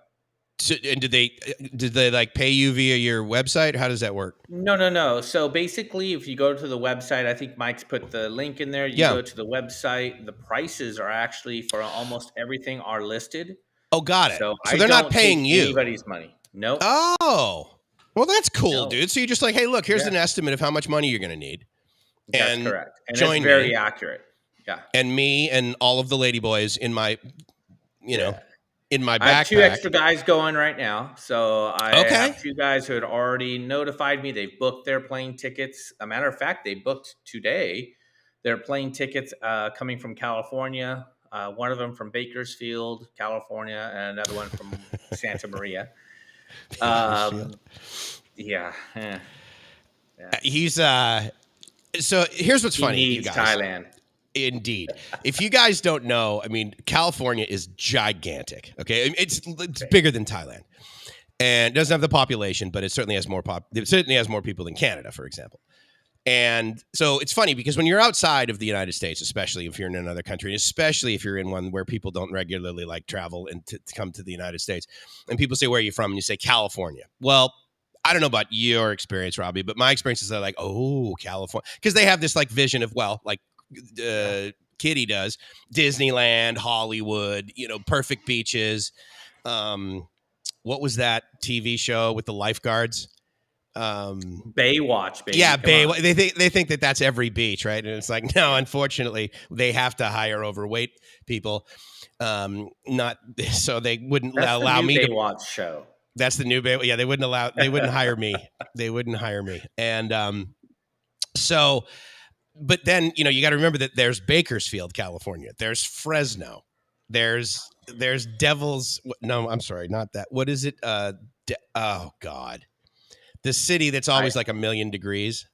So, and did they like pay you via your website? How does that work? No. So basically, if you go to the website, I think Mike's put the link in there. You go to the website. The prices are actually for almost everything are listed. Oh, got it. So they're not paying you anybody's money. Nope. Oh, well, that's cool, dude. So you're just like, hey, look, here's an estimate of how much money you're going to need. That's correct. And it's very accurate. Yeah. And me and all of the ladyboys in my, in my backpack. I have 2 extra guys going right now. So I have 2 guys who had already notified me. They've booked their plane tickets. A matter of fact, they booked today their plane tickets coming from California. One of them from Bakersfield, California, and another one from Santa Maria. Yeah. He's so here's what's funny, you guys. Thailand. Indeed. If you guys don't know, I mean, California is gigantic. Okay, it's bigger than Thailand, and it doesn't have the population, but it certainly has more people than Canada, for example. And so it's funny because when you're outside of the United States, especially if you're in another country, especially if you're in one where people don't regularly like travel and to come to the United States, and people say, where are you from? And you say, California. Well, I don't know about your experience, Robbie, but my experience is like, oh, California. Because they have this like vision of, well, like Kitty does, Disneyland, Hollywood, perfect beaches. What was that TV show with the lifeguards? Baywatch, baby. Yeah, Baywatch. They think that that's every beach, right? And it's like, no, unfortunately, they have to hire overweight people. Not so they wouldn't allow me to Baywatch show. That's the new Baywatch. Yeah, they wouldn't hire me. They wouldn't hire me. And so, but then you got to remember that there's Bakersfield, California. There's Fresno. There's Devil's. No, I'm sorry, not that. What is it? Oh God. The city that's always like 1,000,000 degrees.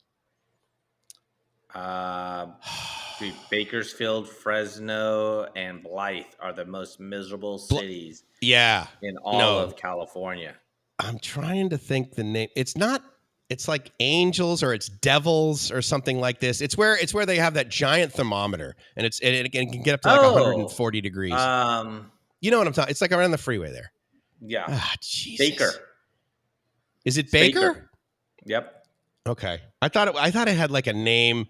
Dude, Bakersfield, Fresno, and Blythe are the most miserable cities Yeah. in all No. of California. I'm trying to think the name. It's not. It's like Angels or it's Devils or something like this. It's where they have that giant thermometer, and it can get up to like Oh, 140 degrees. um, You know what I'm talking? It's like around the freeway there. yeah, Ah, Jesus. Baker. Is it It's Baker? Yep. Okay. I thought it had like a name.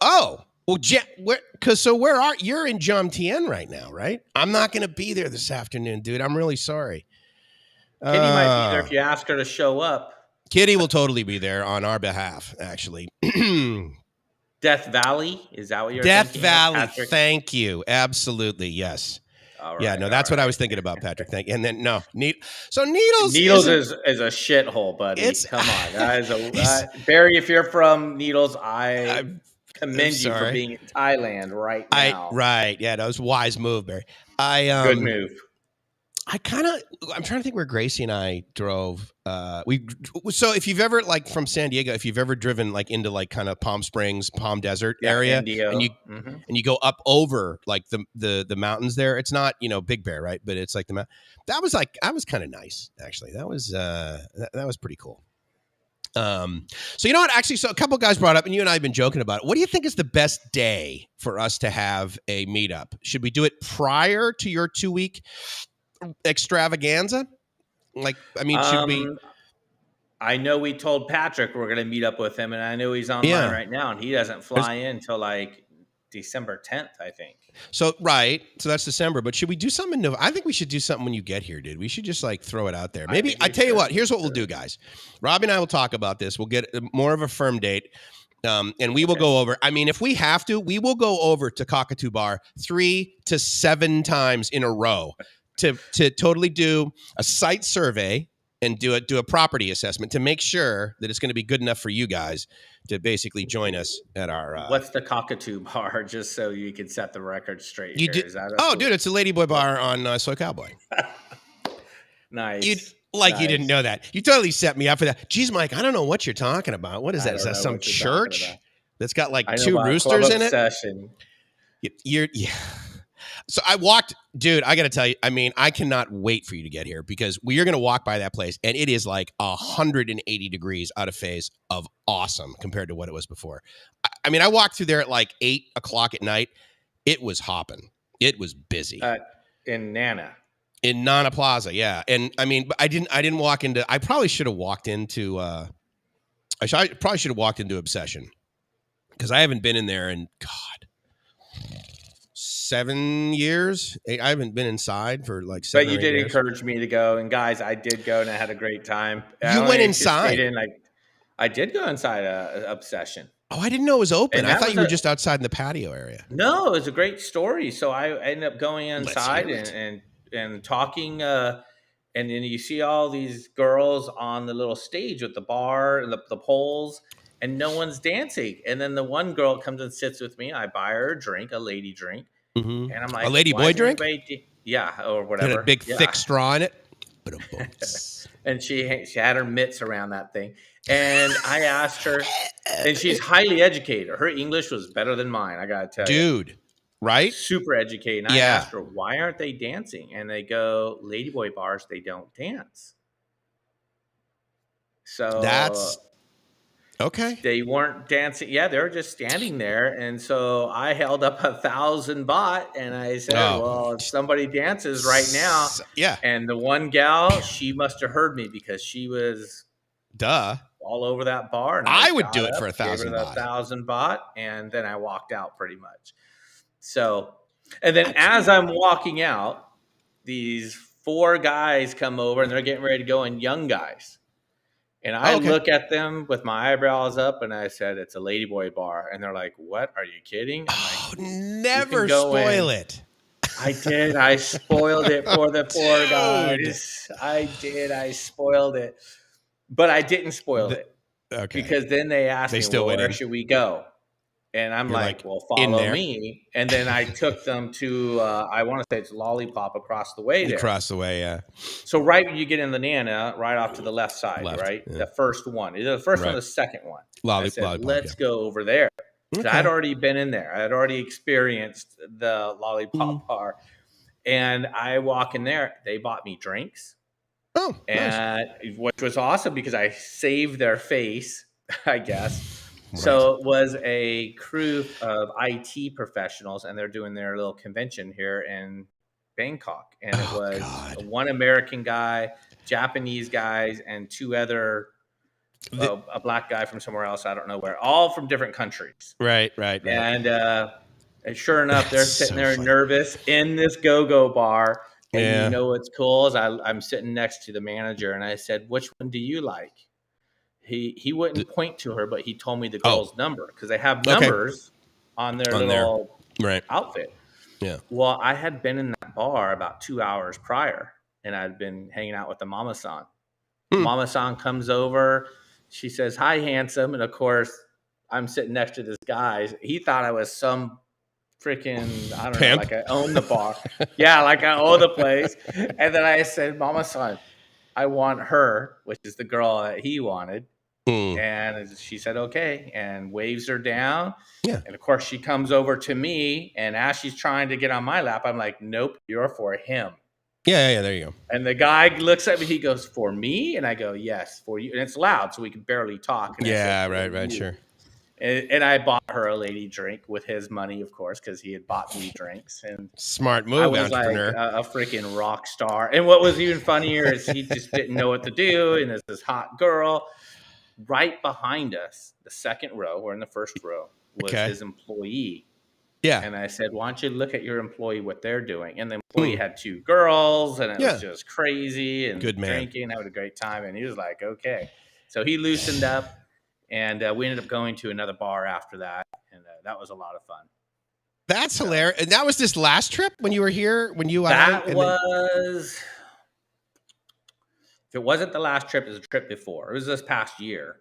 Well, where are you're in Jomtien right now, right? I'm not going to be there this afternoon, dude. I'm really sorry. Kitty might be there if you ask her to show up. Kitty will totally be there on our behalf, actually. Death Valley, is that what you're Death thinking? Valley. Patrick? Thank you. Absolutely. Yes. All right, Yeah, no, that's what I was thinking about, Patrick. Thank you. And then Needles is a shithole, buddy. Come on, that is Barry. If you're from Needles, I commend you for being in Thailand right now. Right. Yeah, that was a wise move, Barry. Good move. I'm trying to think where Gracie and I drove. So if you've ever like from San Diego, if you've ever driven like into like kind of Palm Springs, Palm Desert area, Indio. and you go up over like the mountains there, it's not, Big Bear, right? But it's like that was kind of nice actually. That was that was pretty cool. So you know what? Actually, so a couple of guys brought up, and you and I have been joking about it. What do you think is the best day for us to have a meetup? Should we do it prior to your 2-week extravaganza? Should we? I know we told Patrick we're going to meet up with him, and I know he's online right now, and he doesn't fly in until like December 10th, I think. So that's December. But should we do something in November? I think we should do something when you get here, dude. We should just like throw it out there. Maybe I tell you what. Here's what we'll do, guys. Robbie and I will talk about this. We'll get more of a firm date. And we will go over. I mean, if we have to, we will go over to Cockatoo Bar 3 to 7 times in a row to totally do a site survey and do a property assessment to make sure that it's going to be good enough for you guys to basically join us at our. What's the Cockatoo Bar? Just so you can set the record straight. Dude, it's a Ladyboy Bar on Soy Cowboy. Nice. You didn't know that. You totally set me up for that. Jeez, Mike, I don't know what you're talking about. What is that? Is that some church that's got like 2 roosters in it? Yeah. So I walked, dude, I got to tell you, I mean, I cannot wait for you to get here because we are going to walk by that place and it is like 180 degrees out of phase of awesome compared to what it was before. I mean, I walked through there at like 8 o'clock at night. It was hopping. It was busy. In Nana Plaza, yeah. And I mean, I didn't walk into. I probably should have walked into. I probably should have walked into Obsession because I haven't been in there in 7 years. I haven't been inside for like 7 But you did years. Encourage me to go, and guys, I did go and I had a great time. You went inside. I did go inside Obsession. Oh, I didn't know it was open. I thought you were just outside in the patio area. No, it was a great story. So I ended up going inside and talking, and then you see all these girls on the little stage with the bar and the poles, and no one's dancing. And then the one girl comes and sits with me. I buy her a drink, a lady drink, and I'm like, a lady boy drink, or whatever. Had a big thick straw in it. And she had her mitts around that thing. And I asked her, and she's highly educated. Her English was better than mine, I got to tell you. Dude, right? Super educated. And I asked her, why aren't they dancing? And they go, Ladyboy bars, they don't dance. So that's okay. They weren't dancing. Yeah, they were just standing there. And so I held up 1,000 baht and I said, well, if somebody dances right now. Yeah. And the one gal, she must have heard me because she was all over that bar. And I would do it for 1,000 baht. 1,000 baht. And then I walked out pretty much. So, and then as I'm walking out, these 4 guys come over and they're getting ready to go in, young guys. And I look at them with my eyebrows up and I said, it's a Ladyboy bar. And they're like, what? Are you kidding? I'm like, never spoil it. I did. I spoiled it for the 4 guys. I did. I spoiled it. But I didn't spoil it. Okay. Because then they asked me, well, where should we go? And I'm like, well, follow me. And then I took them to, I want to say it's Lollipop across the way there. Across the way, yeah. So right when you get in the Nana, right off to the left side, right? Yeah. The first one. Either the first one or the second one. Lollipop. Let's go over there. So I'd Okay. already been in there. I had already experienced the lollipop bar. And I walk in there. They bought me drinks, Oh, nice. and which was awesome because I saved their face, I guess. Right. So it was a crew of IT professionals, and they're doing their little convention here in Bangkok. And it Oh was God. one American guy, Japanese guys, and two other a black guy from somewhere else. I don't know where, all from different countries. Right. And sure enough, they're That's sitting so there funny. nervous in this go-go bar. And you Yeah. know what's cool is I'm sitting next to the manager, and I said, "Which one do you like?" He wouldn't point to her, but he told me the Oh, girl's number because they have okay. numbers on their On there. little Right. outfit. Yeah. Well, I had been in that bar about 2 hours prior, and I'd been hanging out with the mama-san. Hmm. Mama-san comes over. She says, "Hi, handsome." And of course, I'm sitting next to this guy. He thought I was some freaking, I don't know, Pimp. like I own the bar. Yeah, like I own the place. And then I said, "Mama-san, I want her," which is the girl that he wanted. Hmm. And she said, "Okay," and waves her down. Yeah. And of course, she comes over to me. And as she's trying to get on my lap, I'm like, "Nope, you're for him." Yeah. There you go. And the guy looks at me. He goes, "For me?" And I go, "Yes, for you." And it's loud, so we can barely talk. And Yeah. I said, Right. "You." Sure. And I bought her a lady drink with his money, of course, because he had bought me drinks. And Smart I move, was like entrepreneur. a freaking rock star. And what was even funnier is he just didn't know what to do. And there's this hot girl right behind us, the second row, we're in the first row, was Okay. his employee. Yeah. And I said, "Why don't you look at your employee, what they're doing?" And the employee had two girls, and it was just crazy and Good man. drinking, having a great time. And he was like, "Okay." So he loosened up, and we ended up going to another bar after that. And that was a lot of fun. That's hilarious. And that was this last trip when you were here, when you That was, if it wasn't the last trip, it was a trip before. It was this past year.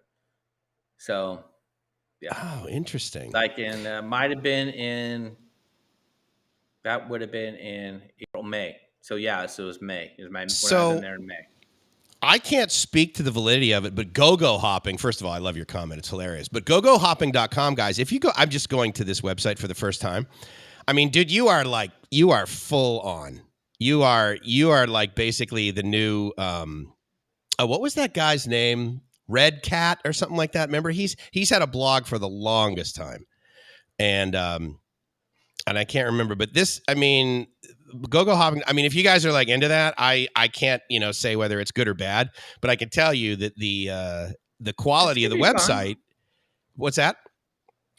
So, yeah. Oh, interesting. Like might have been in, that would have been in April, May. So yeah, so it was May. It was when I was in there in May. I can't speak to the validity of it, but go-go hopping, first of all, I love your comment. It's hilarious. But gogohopping.com, guys, if you go, I'm just going to this website for the first time. I mean, dude, you are full on. You are like basically the new, what was that guy's name? Red Cat or something like that. Remember, he's had a blog for the longest time. And I can't remember, but this, I mean, go-go hopping. I mean, if you guys are like into that, I can't, say whether it's good or bad, but I can tell you that the quality of the website. Fun. What's that?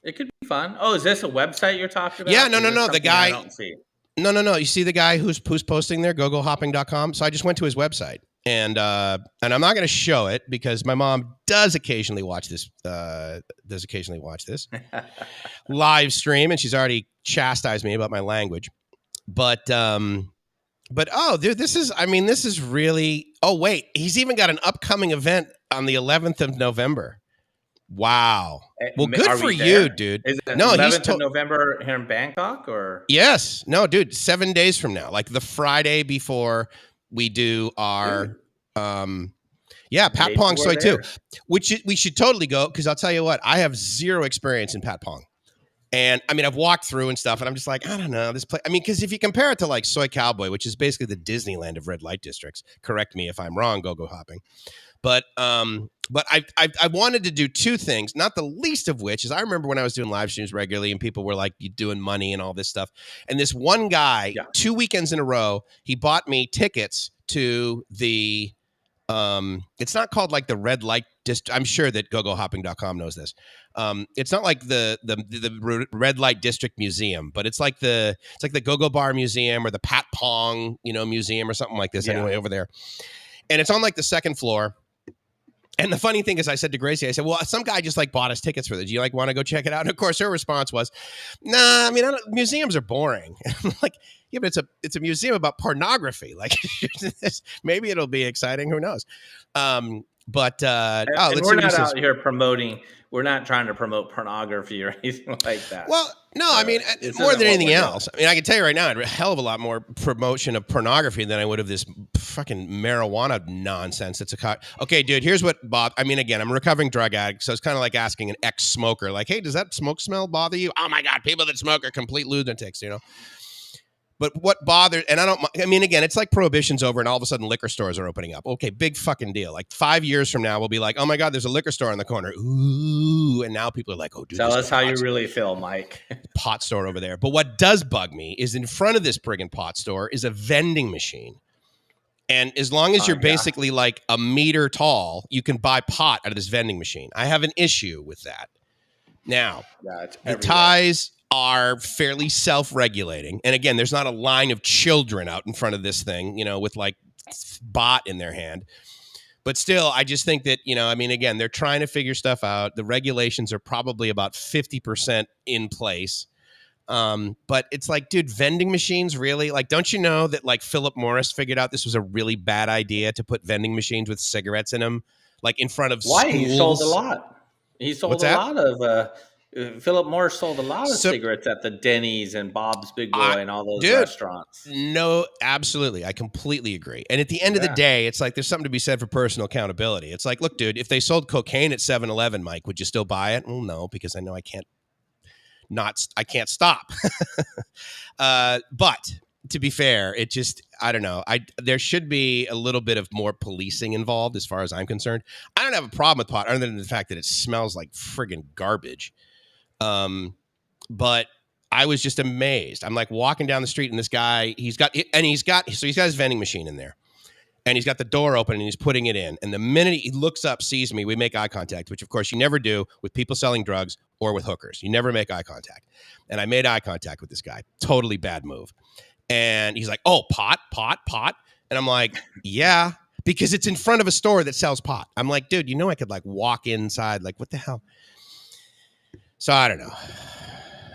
It could be fun. Oh, is this a website you're talking about? Yeah, no. The guy. I don't see. No. You see the guy who's posting there, gogohopping.com. So I just went to his website, and I'm not going to show it because my mom does occasionally watch this. Live stream, and she's already chastised me about my language. But oh, dude, this is really. Oh wait, he's even got an upcoming event on the 11th of November. Wow. Well, good for you, dude. Is it 11th of November here in Bangkok, or? Yes. No, dude, 7 days from now, like the Friday before we do our, Pat Pong Soy too, which we should totally go. Cause I'll tell you what, I have zero experience in Pat Pong. And I mean, I've walked through and stuff, and I'm just like, I don't know this place. I mean, because if you compare it to like Soy Cowboy, which is basically the Disneyland of red light districts, correct me if I'm wrong, go hopping. But I wanted to do two things, not the least of which is I remember when I was doing live streams regularly and people were like, you doing money and all this stuff. And this one guy, 2 weekends in a row, he bought me tickets to the, it's not called like the red light district. I'm sure that gogohopping.com knows this. It's not like the red light district museum, but it's like the go-go bar museum or the Pat Pong, museum or something like this anyway over there. And it's on like the second floor. And the funny thing is, I said to Gracie, I said, well, some guy just like bought us tickets for this. Do you like want to go check it out? And of course, her response was, nah, I mean, museums are boring. And I'm like, yeah, but it's a museum about pornography. Like, maybe it'll be exciting. Who knows? And we're not out here promoting. We're not trying to promote pornography or anything like that. Well, no, I mean, more than anything else. I mean, I can tell you right now, I'd a hell of a lot more promotion of pornography than I would of this fucking marijuana nonsense. It's okay, dude. Here's what I mean, again, I'm a recovering drug addict, so it's kind of like asking an ex-smoker, like, hey, does that smoke smell bother you? Oh my God, people that smoke are complete lunatics, you know. But what bothers, and I mean, again, it's like prohibition's over and all of a sudden liquor stores are opening up. Okay, big fucking deal. Like 5 years from now, we'll be like, oh my God, there's a liquor store on the corner. Ooh. And now people are like, oh, dude, tell us how you really feel, Mike. Pot store over there. But what does bug me is in front of this friggin' pot store is a vending machine. And as long as you're basically like a meter tall, you can buy pot out of this vending machine. I have an issue with that. Now, the Thais are fairly self-regulating. And again, there's not a line of children out in front of this thing, you know, with like bot in their hand. But still, I just think that, you know, I mean, again, they're trying to figure stuff out. The regulations are probably about 50% in place. But it's like, dude, vending machines, really? Like, don't you know that like Philip Morris figured out this was a really bad idea to put vending machines with cigarettes in them, like in front of schools? Why? He sold a lot. He sold lot of Philip Morris sold a lot of cigarettes at the Denny's and Bob's Big Boy and all those restaurants. No, absolutely. I completely agree. And at the end of the day, it's like there's something to be said for personal accountability. It's like, look, dude, if they sold cocaine at 7-Eleven, Mike, would you still buy it? Well, no, because I know I can't stop. But to be fair, it just, I don't know. There should be a little bit of more policing involved as far as I'm concerned. I don't have a problem with pot other than the fact that it smells like friggin' garbage. But I was just amazed. I'm like walking down the street and this guy, he's got his vending machine in there and he's got the door open and he's putting it in. And the minute he looks up, sees me, we make eye contact, which of course you never do with people selling drugs or with hookers. You never make eye contact. And I made eye contact with this guy. Totally bad move. And he's like, oh, pot. And I'm like, yeah, because it's in front of a store that sells pot. I'm like, dude, you know, I could like walk inside. Like, what the hell? So I don't know.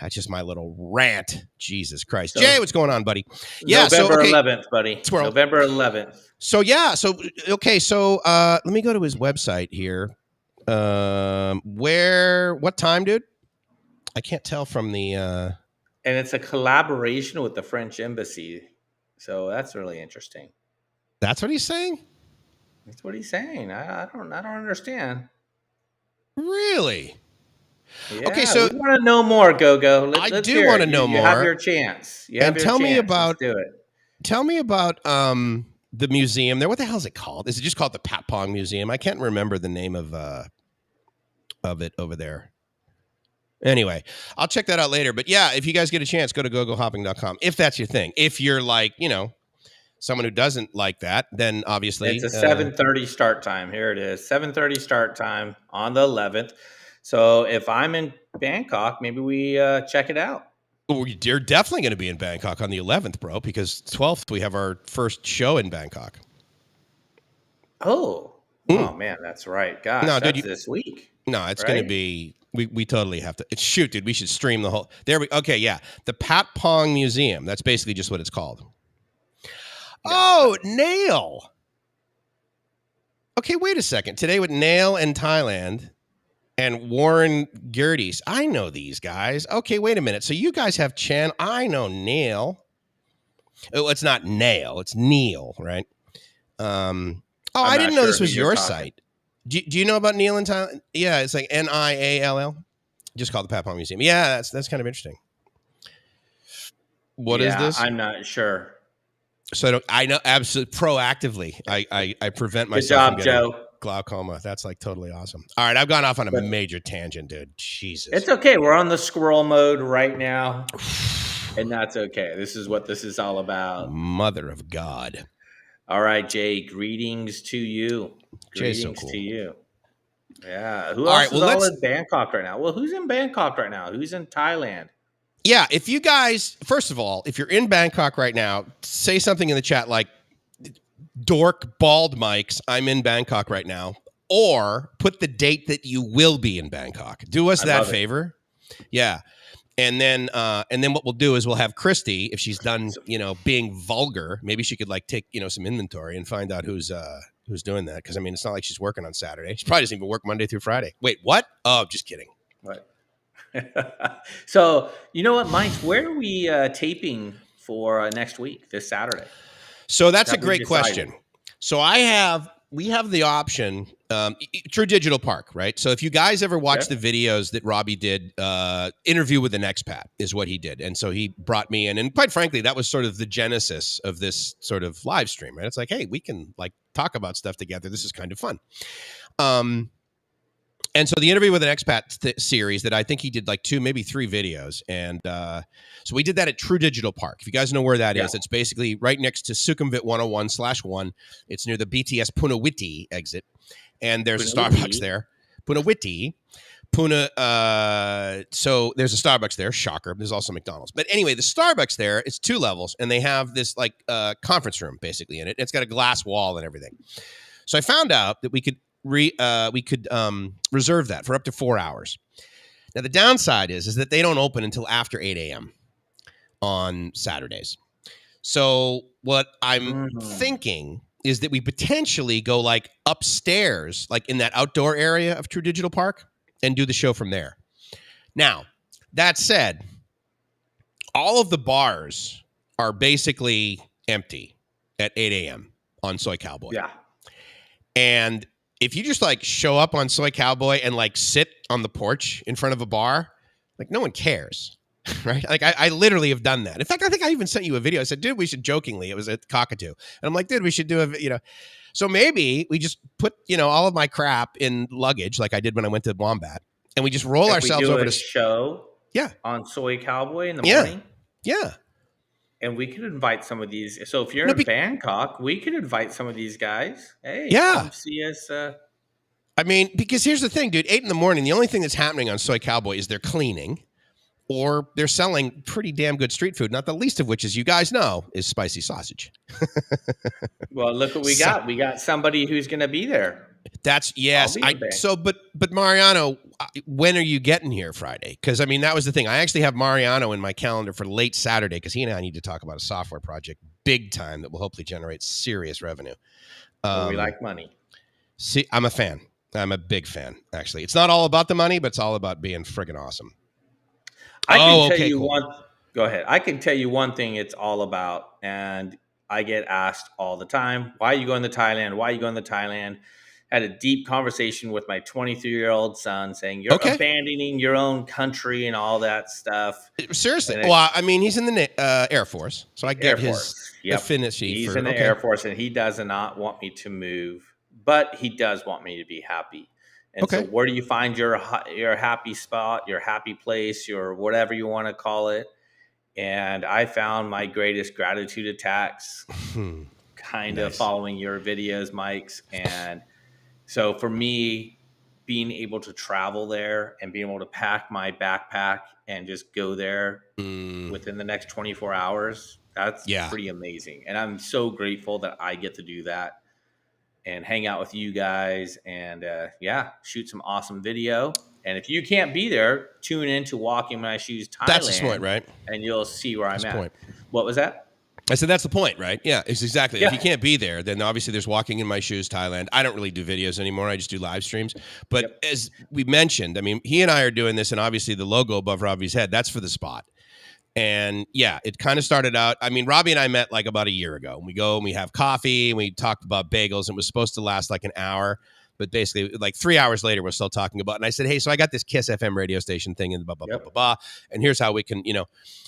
That's just my little rant. Jesus Christ. So, Jay, what's going on, buddy? Yeah. November 11th, buddy. November 11th. So, yeah. So, okay. So let me go to his website here. What time, dude? I can't tell from the... And it's a collaboration with the French embassy. So that's really interesting. That's what he's saying? That's what he's saying. I don't understand. Really? Yeah, okay, so we want to know more, Gogo. I do want to know more. You have your chance. Tell me about. Let's do it. Tell me about the museum there. What the hell is it called? Is it just called the Pat Pong Museum? I can't remember the name of it over there. Anyway, I'll check that out later. But yeah, if you guys get a chance, go to gogohopping.com if that's your thing. If you're like, you know, someone who doesn't like that, then obviously it's a 7:30 start time. Here it is, 7:30 start time on the 11th. So if I'm in Bangkok, maybe we check it out. Well, you're definitely going to be in Bangkok on the 11th, bro, because 12th we have our first show in Bangkok. Oh man, that's right. Gosh, no, dude, this week. No, it's going to be. We totally have to. Shoot, dude, we should stream the whole. Okay, yeah, the Pat Pong Museum. That's basically just what it's called. Yeah. Oh, Nail. Okay, wait a second. Today with Nail in Thailand. And Warren Gerdes. I know these guys. Okay, wait a minute. So you guys have I know Neil. Oh, it's not Nail. It's Neil, right? I didn't know this was your site. Do you know about Neil in Thailand? Yeah, it's like Niall. Just called the Pat Pong Museum. Yeah, that's kind of interesting. What is this? I'm not sure. So I know absolutely proactively. I prevent myself. Good job, Joe. Glaucoma. That's like totally awesome. All right, I've gone off on a major tangent, dude. Jesus. It's okay. We're on the squirrel mode right now. And that's okay. This is what this is all about. Mother of God. All right, Jay. Greetings to you. Jay's so cool. To you. Yeah. Who else is in Bangkok right now? Well, who's in Bangkok right now? Who's in Thailand? Yeah, if you guys, first of all, if you're in Bangkok right now, say something in the chat like, dork bald mics, I'm in Bangkok right now, or put the date that you will be in Bangkok. Do us that favor. Yeah. And then what we'll do is we'll have Christy, if she's done, you know, being vulgar, maybe she could like take, you know, some inventory and find out who's doing that. Cause I mean, it's not like she's working on Saturday. She probably doesn't even work Monday through Friday. Wait, what? Oh, just kidding. What? So you know what, Mike, where are we taping for next week, this Saturday? So that's a great question. So we have the option, True Digital Park, right? So if you guys ever watch the videos that Robbie did, interview with an expat is what he did. And so he brought me in, and quite frankly, that was sort of the genesis of this sort of live stream, right? It's like, hey, we can like talk about stuff together. This is kind of fun. And so the interview with an expat series that I think he did like 2, maybe 3 videos. And so we did that at True Digital Park. If you guys know where that is, it's basically right next to Sukhumvit 101/1. It's near the BTS Punawiti exit. And there's a Starbucks there. Punawiti. So there's a Starbucks there. Shocker. There's also McDonald's. But anyway, the Starbucks there, it's 2 levels. And they have this like conference room basically in it. It's got a glass wall and everything. So I found out that we could reserve that for up to 4 hours. Now the downside is that they don't open until after 8 a.m. on Saturdays. So what I'm thinking is that we potentially go like upstairs, like in that outdoor area of True Digital Park, and do the show from there. Now, that said, all of the bars are basically empty at 8 a.m. on Soy Cowboy. Yeah. And if you just like show up on Soy Cowboy and like sit on the porch in front of a bar, like no one cares, right? Like I literally have done that. In fact, I think I even sent you a video. I said, dude, we should jokingly, it was at Cockatoo. And I'm like, dude, we should do so maybe we just put, all of my crap in luggage like I did when I went to Wombat, and we just roll ourselves over to show on Soy Cowboy in the morning. Yeah. And we could invite some of these. So if you're in Bangkok, we could invite some of these guys. Hey, come see us. I mean, because here's the thing, dude. 8 a.m, the only thing that's happening on Soy Cowboy is they're cleaning or they're selling pretty damn good street food, not the least of which, as you guys know, is spicy sausage. Well, look what we got. We got somebody who's going to be there. But Mariano, when are you getting here Friday? Because I mean, that was the thing. I actually have Mariano in my calendar for late Saturday because he and I need to talk about a software project big time that will hopefully generate serious revenue. We like money. See, I'm a fan. I'm a big fan, actually. It's not all about the money, but it's all about being friggin' awesome. Go ahead. I can tell you one thing it's all about, and I get asked all the time, why are you going to Thailand? Why are you going to Thailand? Had a deep conversation with my 23-year-old son saying, you're abandoning your own country and all that stuff. Seriously. Well, I mean, he's in the Air Force, so I get his affinity. He's in the Air Force, and he does not want me to move, but he does want me to be happy. And so where do you find your happy spot, your happy place, your whatever you want to call it? And I found my greatest gratitude attacks kind of following your videos, Mike's. And so for me, being able to travel there and being able to pack my backpack and just go there within the next 24 hours, that's pretty amazing. And I'm so grateful that I get to do that and hang out with you guys and, shoot some awesome video. And if you can't be there, tune in to Walking My Shoes Thailand. That's the point, right? And you'll see where I'm at. What was that? I said, that's the point, right? Yeah, it's exactly. Yeah. If you can't be there, then obviously there's Walking in My Shoes Thailand. I don't really do videos anymore. I just do live streams. But as we mentioned, I mean, he and I are doing this, and obviously the logo above Robbie's head, that's for the spot. And it kind of started out. I mean, Robbie and I met like about a year ago. We go and we have coffee and we talked about bagels. It was supposed to last like an hour, but basically like 3 hours later, we're still talking about. And I said, hey, so I got this KISS FM radio station thing and blah, blah, blah, blah, blah. And here's how we can,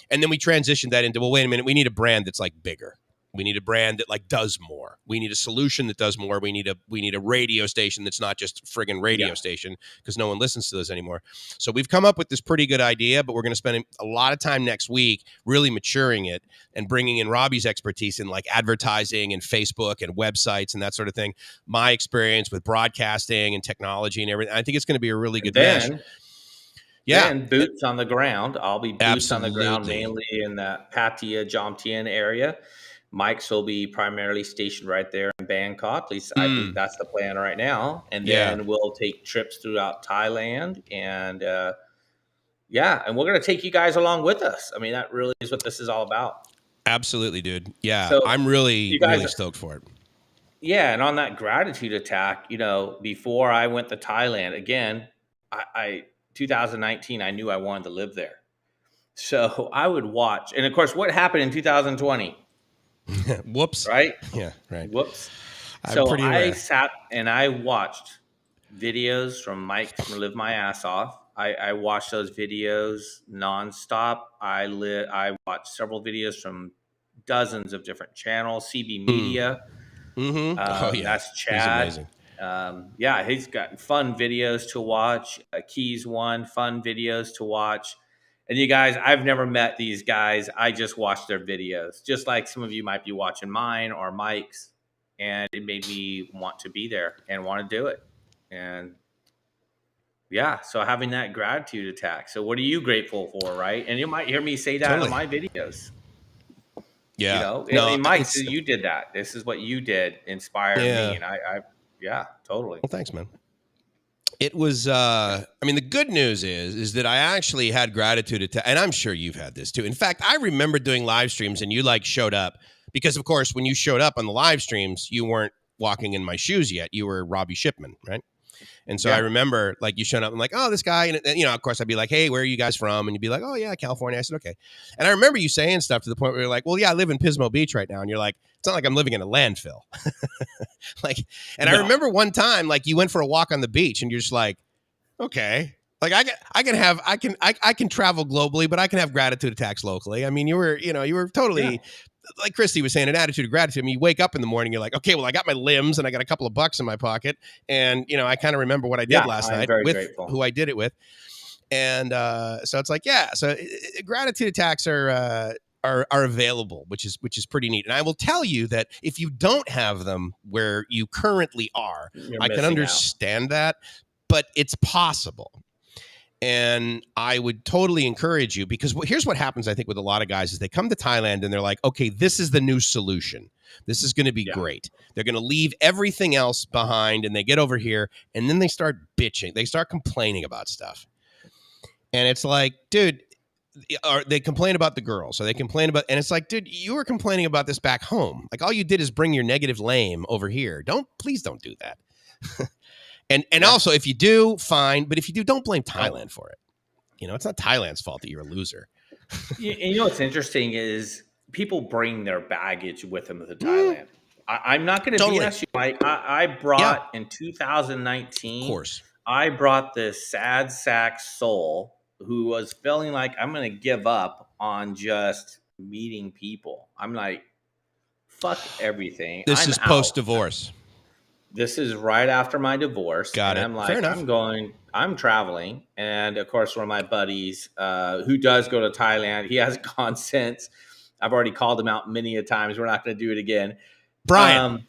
and then we transitioned that into, well, wait a minute, we need a brand that's like bigger. We need a brand that like does more. We need a solution that does more. We need a radio station that's not just friggin' radio station because no one listens to those anymore. So we've come up with this pretty good idea, but we're going to spend a lot of time next week really maturing it and bringing in Robbie's expertise in like advertising and Facebook and websites and that sort of thing. My experience with broadcasting and technology and everything. I think it's going to be a really good mesh. And boots on the ground. I'll be boots on the ground mainly in the Pattyaya, Jomtien area. Mike's will be primarily stationed right there in Bangkok. At least I think that's the plan right now. And then we'll take trips throughout Thailand. And and we're going to take you guys along with us. I mean, that really is what this is all about. Absolutely, dude. Yeah, so I'm really stoked for it. Yeah, and on that gratitude attack, before I went to Thailand, again, I 2019, I knew I wanted to live there. So I would watch. And, of course, what happened in 2020? Whoops. Right? Yeah, right. Whoops. I'm So pretty I aware. sat and I watched videos from Mike from Live My Ass Off. I watched those videos nonstop. I watched several videos from dozens of different channels. CB Mm. Media, Oh yeah, that's he's Chad. amazing. Yeah, he's got fun videos to watch. Keys One, fun videos to watch. And you guys, I've never met these guys. I just watched their videos, just like some of you might be watching mine or Mike's, and it made me want to be there and want to do it. And yeah, so having that gratitude attack. So what are you grateful for, right? And you might hear me say that in Totally. my videos. You Yeah. know, No, Mike, it's you did that. This is what you did, inspired me, yeah. and yeah, totally. Well, thanks, man. It was I mean, the good news is that I actually had gratitude and I'm sure you've had this too. In fact, I remember doing live streams and you like showed up because of course when you showed up on the live streams, you weren't walking in my shoes yet. You were Robbie Shipman, right? And so I Yeah, remember like you showing up and like, oh, this guy, and you know, of course I'd be like, hey, where are you guys from? And you'd be like, oh yeah, California. I said, okay. And I remember you saying stuff to the point where you're like, well, yeah, I live in Pismo Beach right now. And you're like, it's not like I'm living in a landfill. Like, and I no, remember one time, like you went for a walk on the beach and you're just like, okay, like I can travel globally, but I can have gratitude attacks locally. I mean, you were totally yeah, like Christy was saying, an attitude of gratitude. I mean, you wake up in the morning, you're like, okay, well, I got my limbs and I got a couple of bucks in my pocket. And, you know, I kind of remember what I did yeah. last I'm night very with grateful. who I did it with. And so it's like, yeah, so gratitude attacks are available, which is pretty neat. And I will tell you that if you don't have them where you currently are, You're I can missing out. understand that, but it's possible. And I would totally encourage you because here's what happens, I think, with a lot of guys is they come to Thailand and they're like, okay, this is the new solution. This is going to be Yeah, great. They're going to leave everything else behind and they get over here and then they start bitching. They start complaining about stuff. And it's like, dude, or they complain about the girls, or they complain about, and it's like, dude, you were complaining about this back home. Like all you did is bring your negative lame over here. Please don't do that. And yeah. also, if you do, fine. But if you do, don't blame Oh. Thailand for it. You know, it's not Thailand's fault that you're a loser. You know what's interesting is people bring their baggage with them to Thailand. I'm not going to Totally. BS you, Mike. I brought in 2019. Of course. I brought this sad sack soul who was feeling like I'm going to give up on just meeting people. I'm like, fuck everything. This I'm is out. post-divorce. This is right after my divorce. Got and it. I'm like, Fair enough. I'm traveling. And of course, one of my buddies who does go to Thailand, he hasn't gone since. I've already called him out many a times. We're not going to do it again. Brian.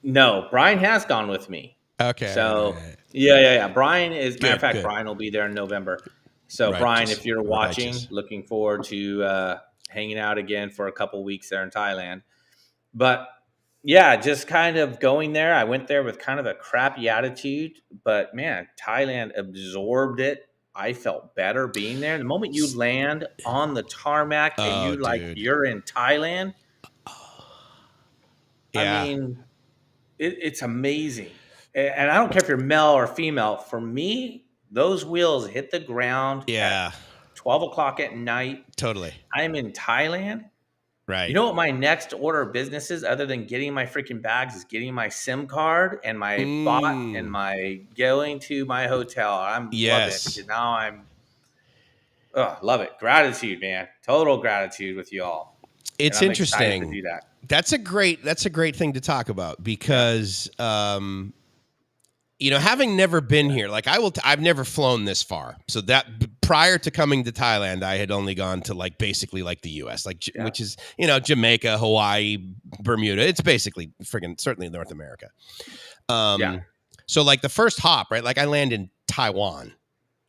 No, Brian has gone with me. Okay. So, yeah. Brian is, matter of fact, good. Brian will be there in November. So, Righteous. Brian, if you're watching, Righteous. looking forward to hanging out again for a couple weeks there in Thailand. But yeah, just kind of going there. I went there with kind of a crappy attitude, but man, Thailand absorbed it. I felt better being there. The moment you land on the tarmac and you dude. you're in Thailand, Yeah. I mean, it's amazing. And I don't care if you're male or female. For me, those wheels hit the ground at 12 o'clock at night. Totally. I'm in Thailand. Right. You know what my next order of business is other than getting my freaking bags is getting my SIM card and my bot and my going to my hotel. I'm loving it because now love it. Gratitude, man. Total gratitude with you all. It's interesting to do that. That's a great thing to talk about because you know, having never been here, like I've never flown this far. So that prior to coming to Thailand, I had only gone to like basically like the US, like which is, you know, Jamaica, Hawaii, Bermuda. It's basically friggin' certainly North America. So like the first hop, right? Like I land in Taiwan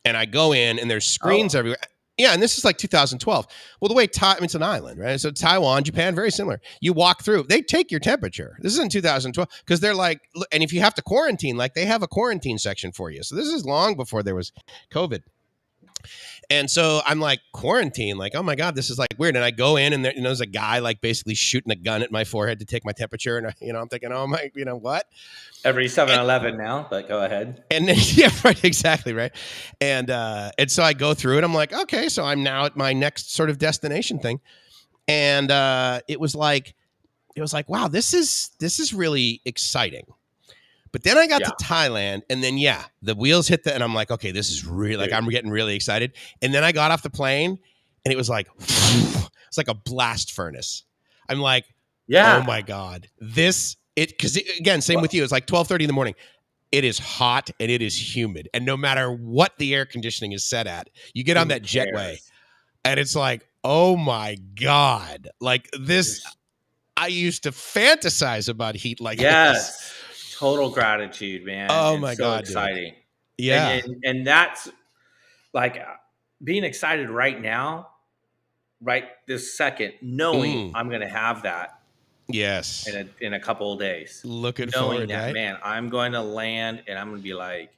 and I go in and there's screens everywhere. Yeah, and this is like 2012. Well, the way it's an island, right? So Taiwan, Japan, very similar. You walk through, they take your temperature. This is in 2012 because they're like, and if you have to quarantine, like they have a quarantine section for you. So this is long before there was COVID. And so I'm like, quarantine, like, oh my God, this is like weird. And I go in and there's a guy like basically shooting a gun at my forehead to take my temperature. And, you know, I'm thinking, oh my, you know, what? Every 7-Eleven now, but go ahead. And then, yeah, right, exactly, right. And so I go through it. I'm like, okay, so I'm now at my next sort of destination thing. And it was like, it was like, wow, this is really exciting. But then I got to Thailand, and then the wheels hit and I'm like, okay, this is really like I'm getting really excited. And then I got off the plane, and it was like it's like a blast furnace. I'm like, oh my god, because again, same with you. It's like 12:30 in the morning. It is hot and it is humid, and no matter what the air conditioning is set at, you get on that jetway, and it's like, oh my god, like this. I used to fantasize about heat like this. Total gratitude, man. Oh it's my so god, exciting. Dude. Yeah. And that's like being excited right now, right this second, knowing I'm going to have that. Yes. In a couple of days. Looking knowing forward, that, right? man, I'm going to land and I'm going to be like,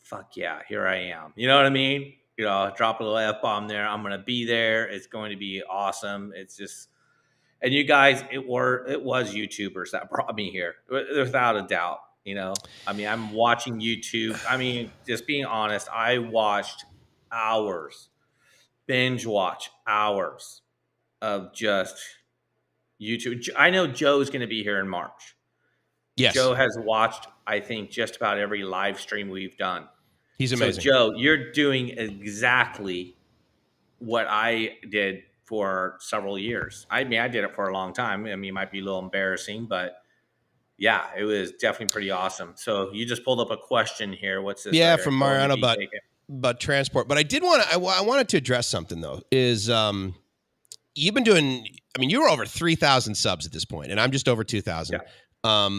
fuck yeah, here I am. You know what I mean? You know, drop a little F-bomb there. I'm going to be there. It's going to be awesome. It's just, and you guys, it was YouTubers that brought me here, without a doubt. You know, I mean, I'm watching YouTube. I mean, just being honest, I watched hours, binge watch hours of just YouTube. I know Joe's going to be here in March. Yes. Joe has watched, I think, just about every live stream we've done. He's amazing. So, Joe, you're doing exactly what I did for several years. I mean, I did it for a long time. I mean, it might be a little embarrassing, but yeah, it was definitely pretty awesome. So you just pulled up a question here. What's this? Yeah, from Mariano about transport. But I did want to, I wanted to address something though, is you've been doing, I mean, you were over 3,000 subs at this point, and I'm just over 2,000. Yeah.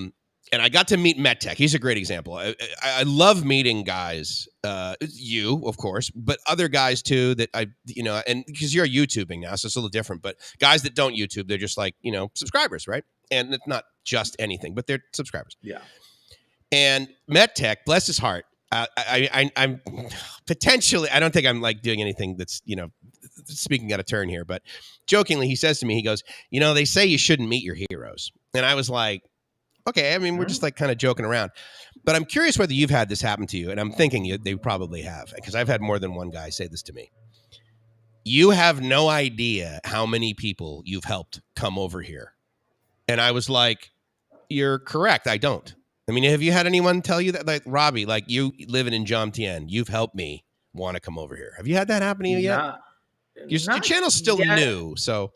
And I got to meet MedTech. He's a great example. I love meeting guys, you, of course, but other guys too that and because you're YouTubing now, so it's a little different, but guys that don't YouTube, they're just like, subscribers, right? And it's not just anything, but they're subscribers. Yeah. And MedTech, bless his heart, I'm potentially, I don't think I'm like doing anything that's, speaking out of turn here, but jokingly, he says to me, he goes, they say you shouldn't meet your heroes. And I was like, okay, I mean, we're just like kind of joking around, but I'm curious whether you've had this happen to you. And I'm thinking they probably have, because I've had more than one guy say this to me. You have no idea how many people you've helped come over here. And I was like, you're correct. I don't. I mean, have you had anyone tell you that? Like, Robbie, like you living in Jomtien, you've helped me want to come over here. Have you had that happen to you yet? Your channel's still new, so.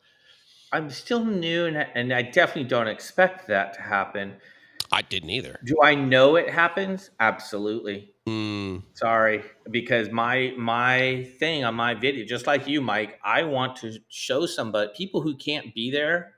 I'm still new, and I definitely don't expect that to happen. I didn't either. Do I know it happens? Absolutely. Sorry, because my thing on my video, just like you, Mike, I want to show somebody, people who can't be there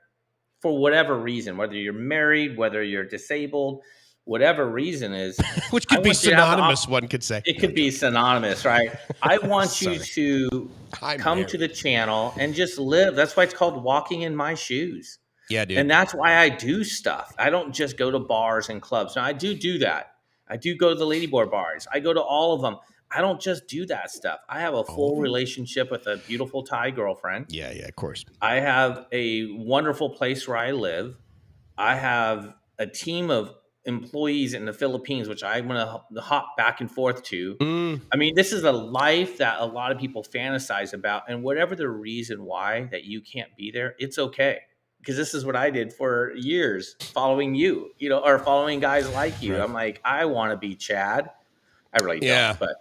for whatever reason, whether you're married, whether you're disabled, whatever reason is. Which could be synonymous, one could say. It could be synonymous, right? I want you to come to the channel and just live. That's why it's called walking in my shoes. Yeah, dude. And that's why I do stuff. I don't just go to bars and clubs. Now, I do that. I do go to the Ladyboard bars. I go to all of them. I don't just do that stuff. I have a full relationship with a beautiful Thai girlfriend. Yeah, of course. I have a wonderful place where I live. I have a team of employees in the Philippines, which I'm going to hop back and forth to. I mean, this is a life that a lot of people fantasize about. And whatever the reason why that you can't be there, it's okay. Because this is what I did for years, following you, or following guys like you. Right. I'm like, I want to be Chad. I really don't, but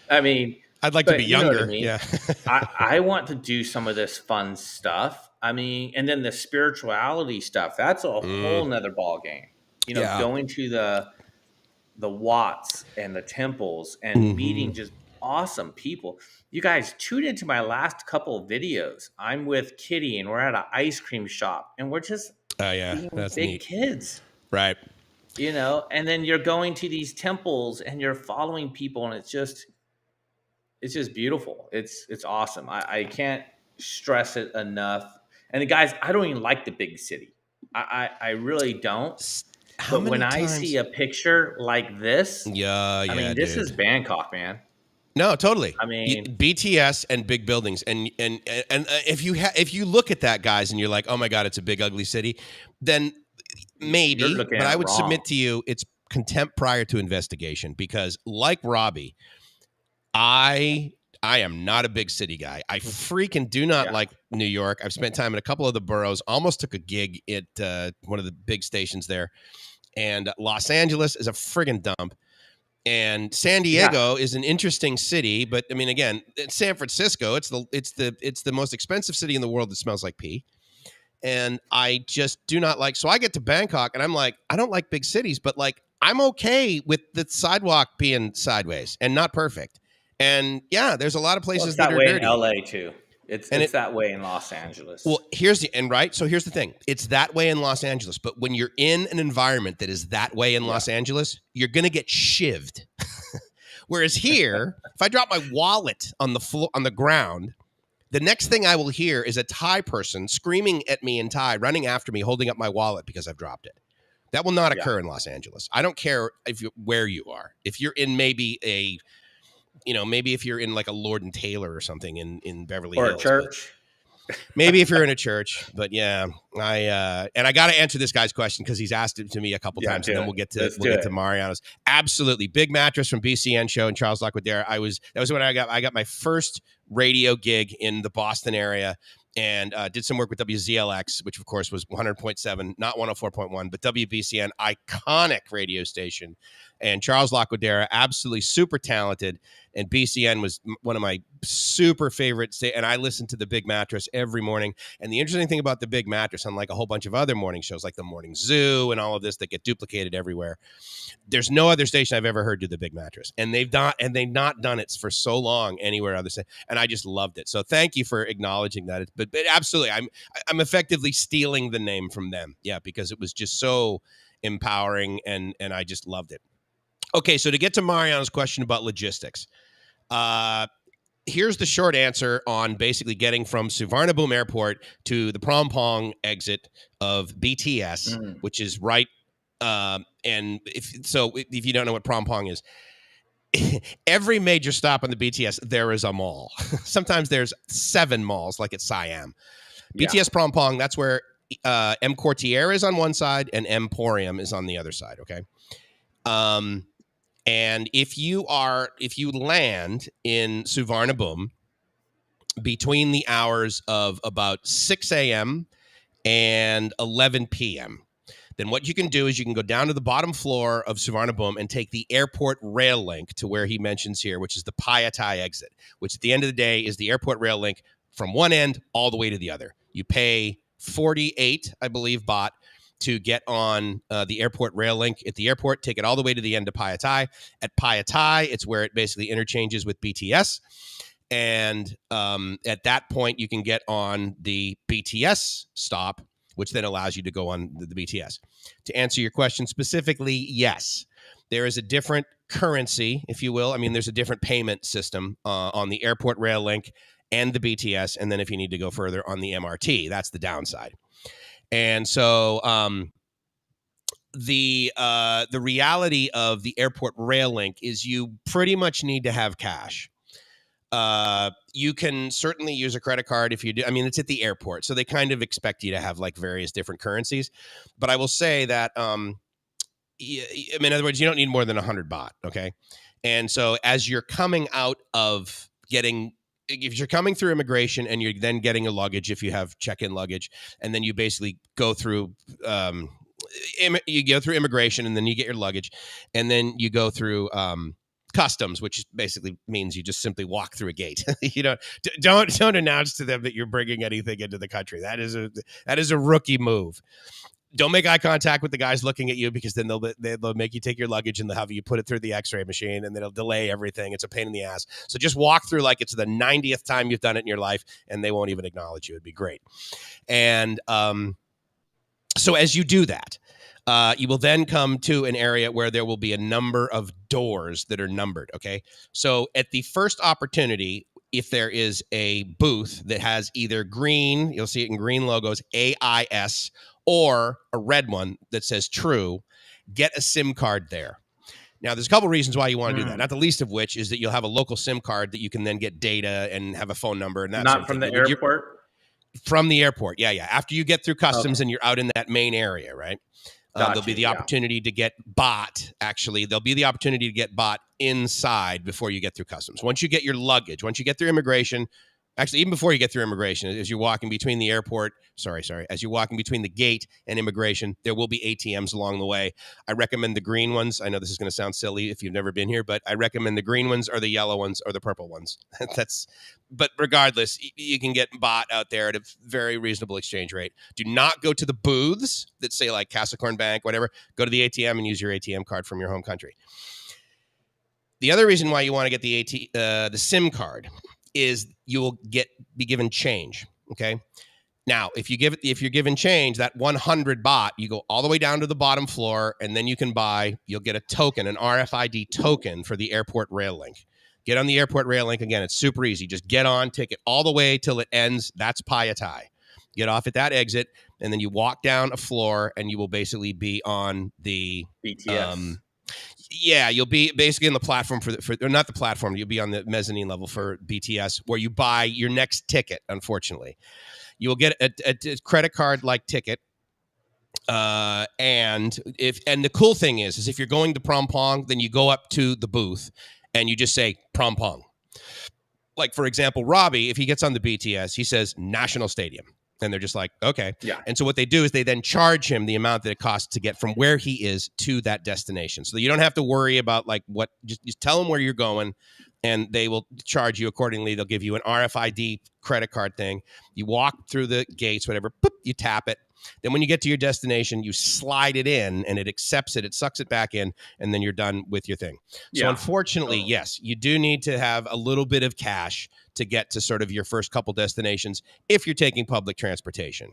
I mean, I'd like to be younger. I mean? Yeah. I want to do some of this fun stuff. I mean, and then the spirituality stuff, that's a whole nother ball game. Going to the Watts and the temples and meeting just awesome people. You guys tune into my last couple of videos. I'm with Kitty and we're at an ice cream shop and we're just that's big neat. Kids. Right. And then you're going to these temples and you're following people and it's just beautiful. It's awesome. I can't stress it enough. And guys, I don't even like the big city. I really don't. But when I see a picture like this, I mean, this is Bangkok, man. No, totally. I mean, BTS and big buildings, and if you look at that, guys, and you're like, oh my god, it's a big ugly city, then maybe. But I would submit to you, it's contempt prior to investigation, because like Robbie, I I am not a big city guy. I freaking do not like New York. I've spent time in a couple of the boroughs. Almost took a gig at one of the big stations there. And Los Angeles is a friggin' dump. And San Diego is an interesting city, but I mean, again, it's San Francisco. It's the most expensive city in the world that smells like pee. And I just do not like. So I get to Bangkok, and I'm like, I don't like big cities, but like I'm okay with the sidewalk being sideways and not perfect. And yeah, there's a lot of places that are dirty. It's that way in LA too. It's that way in Los Angeles. Well, here's the thing. It's that way in Los Angeles, but when you're in an environment that is that way in Los Angeles, you're going to get shivved. Whereas here, if I drop my wallet on the floor, on the ground, the next thing I will hear is a Thai person screaming at me in Thai, running after me, holding up my wallet because I've dropped it. That will not occur in Los Angeles. I don't care where you are. If you're in maybe if you're in like a Lord and Taylor or something in Beverly Hills. Or a church. Maybe if you're in a church, but yeah, I got to answer this guy's question because he's asked it to me a couple times, and then we'll get to Mariano's. Absolutely, Big Mattress from BCN show and Charles Laquadere. That was when I got my first radio gig in the Boston area, and did some work with WZLX, which of course was 100.7, not 104.1, but WBCN, iconic radio station. And Charles Laquadere, absolutely super talented. And BCN was one of my super favorites. And I listened to the Big Mattress every morning. And the interesting thing about the Big Mattress, unlike a whole bunch of other morning shows like the Morning Zoo and all of this that get duplicated everywhere, there's no other station I've ever heard do the Big Mattress. And they've not done it for so long anywhere other than. And I just loved it. So thank you for acknowledging that. But absolutely, I'm effectively stealing the name from them. Yeah, because it was just so empowering, and I just loved it. Okay, so to get to Mariano's question about logistics, here's the short answer on basically getting from Suvarnabhumi Airport to the Prompong exit of BTS, which is right. And if you don't know what Prompong is, every major stop on the BTS, there is a mall. Sometimes there's 7 malls, like at Siam. BTS Prompong, that's where M Quartier is on one side and Emporium is on the other side. Okay. And if you land in Suvarnabhumi between the hours of about 6 a.m. and 11 p.m., then what you can do is you can go down to the bottom floor of Suvarnabhumi and take the airport rail link to where he mentions here, which is the Pattyaya exit, which at the end of the day is the airport rail link from one end all the way to the other. You pay 48, I believe, baht to get on the airport rail link at the airport, take it all the way to the end of Pattyaya. At Pattyaya, it's where it basically interchanges with BTS. And at that point, you can get on the BTS stop, which then allows you to go on the BTS. To answer your question specifically, yes, there is a different currency, if you will. I mean, there's a different payment system on the airport rail link and the BTS. And then if you need to go further on the MRT, that's the downside. And so the reality of the airport rail link is you pretty much need to have cash. You can certainly use a credit card if you do. I mean, it's at the airport, so they kind of expect you to have like various different currencies. But I will say that, in other words, you don't need more than 100 baht. Okay. And so as you're coming out of if you're coming through immigration and you're then getting your luggage, if you have check-in luggage, and then you basically go through, immigration, and then you get your luggage, and then you go through customs, which basically means you just simply walk through a gate. Don't announce to them that you're bringing anything into the country. That is a rookie move. Don't make eye contact with the guys looking at you, because then they'll make you take your luggage and they'll have you put it through the x-ray machine, and they'll delay everything. It's a pain in the ass. So just walk through like it's the 90th time you've done it in your life, and they won't even acknowledge you. It'd be great. And so as you do that, you will then come to an area where there will be a number of doors that are numbered. Okay. So at the first opportunity, if there is a booth that has either green, you'll see it in green logos, AIS, or a red one that says True, get a SIM card there. Now, there's a couple reasons why you want to do that. Not the least of which is that you'll have a local SIM card that you can then get data and have a phone number and that. Not from the airport? From the airport. Yeah. After you get through customs and you're out in that main area, right? There'll be the opportunity to get bot. Actually, there'll be the opportunity to get bot inside before you get through customs. Once you get your luggage, once you get through immigration, actually, even before you get through immigration, as you're walking between the airport, as you're walking between the gate and immigration, there will be ATMs along the way. I recommend the green ones. I know this is going to sound silly if you've never been here, but I recommend the green ones or the yellow ones or the purple ones. But regardless, you can get bot out there at a very reasonable exchange rate. Do not go to the booths that say like Castlecorn Bank, whatever. Go to the ATM and use your ATM card from your home country. The other reason why you want to get the SIM card is you will be given change. Okay. Now, if you're given change, that 100 baht, you go all the way down to the bottom floor, and then you'll get a token, an RFID token for the airport rail link. Get on the airport rail link. Again, it's super easy. Just get on, take it all the way till it ends. That's Pattyaya. Get off at that exit, and then you walk down a floor, and you will basically be on the BTS. You'll be basically on the platform or not the platform. You'll be on the mezzanine level for BTS, where you buy your next ticket. Unfortunately, you will get a credit card like ticket. And the cool thing is if you're going to Prom Pong, then you go up to the booth and you just say Prom Pong. Like, for example, Robbie, if he gets on the BTS, he says National Stadium. And they're just like, okay. Yeah. And so what they do is they then charge him the amount that it costs to get from where he is to that destination. So that you don't have to worry about like just tell them where you're going and they will charge you accordingly. They'll give you an RFID credit card thing. You walk through the gates, whatever, boop, you tap it. Then when you get to your destination, you slide it in and it accepts it. It sucks it back in and then you're done with your thing. So unfortunately, yes, you do need to have a little bit of cash to get to sort of your first couple destinations if you're taking public transportation.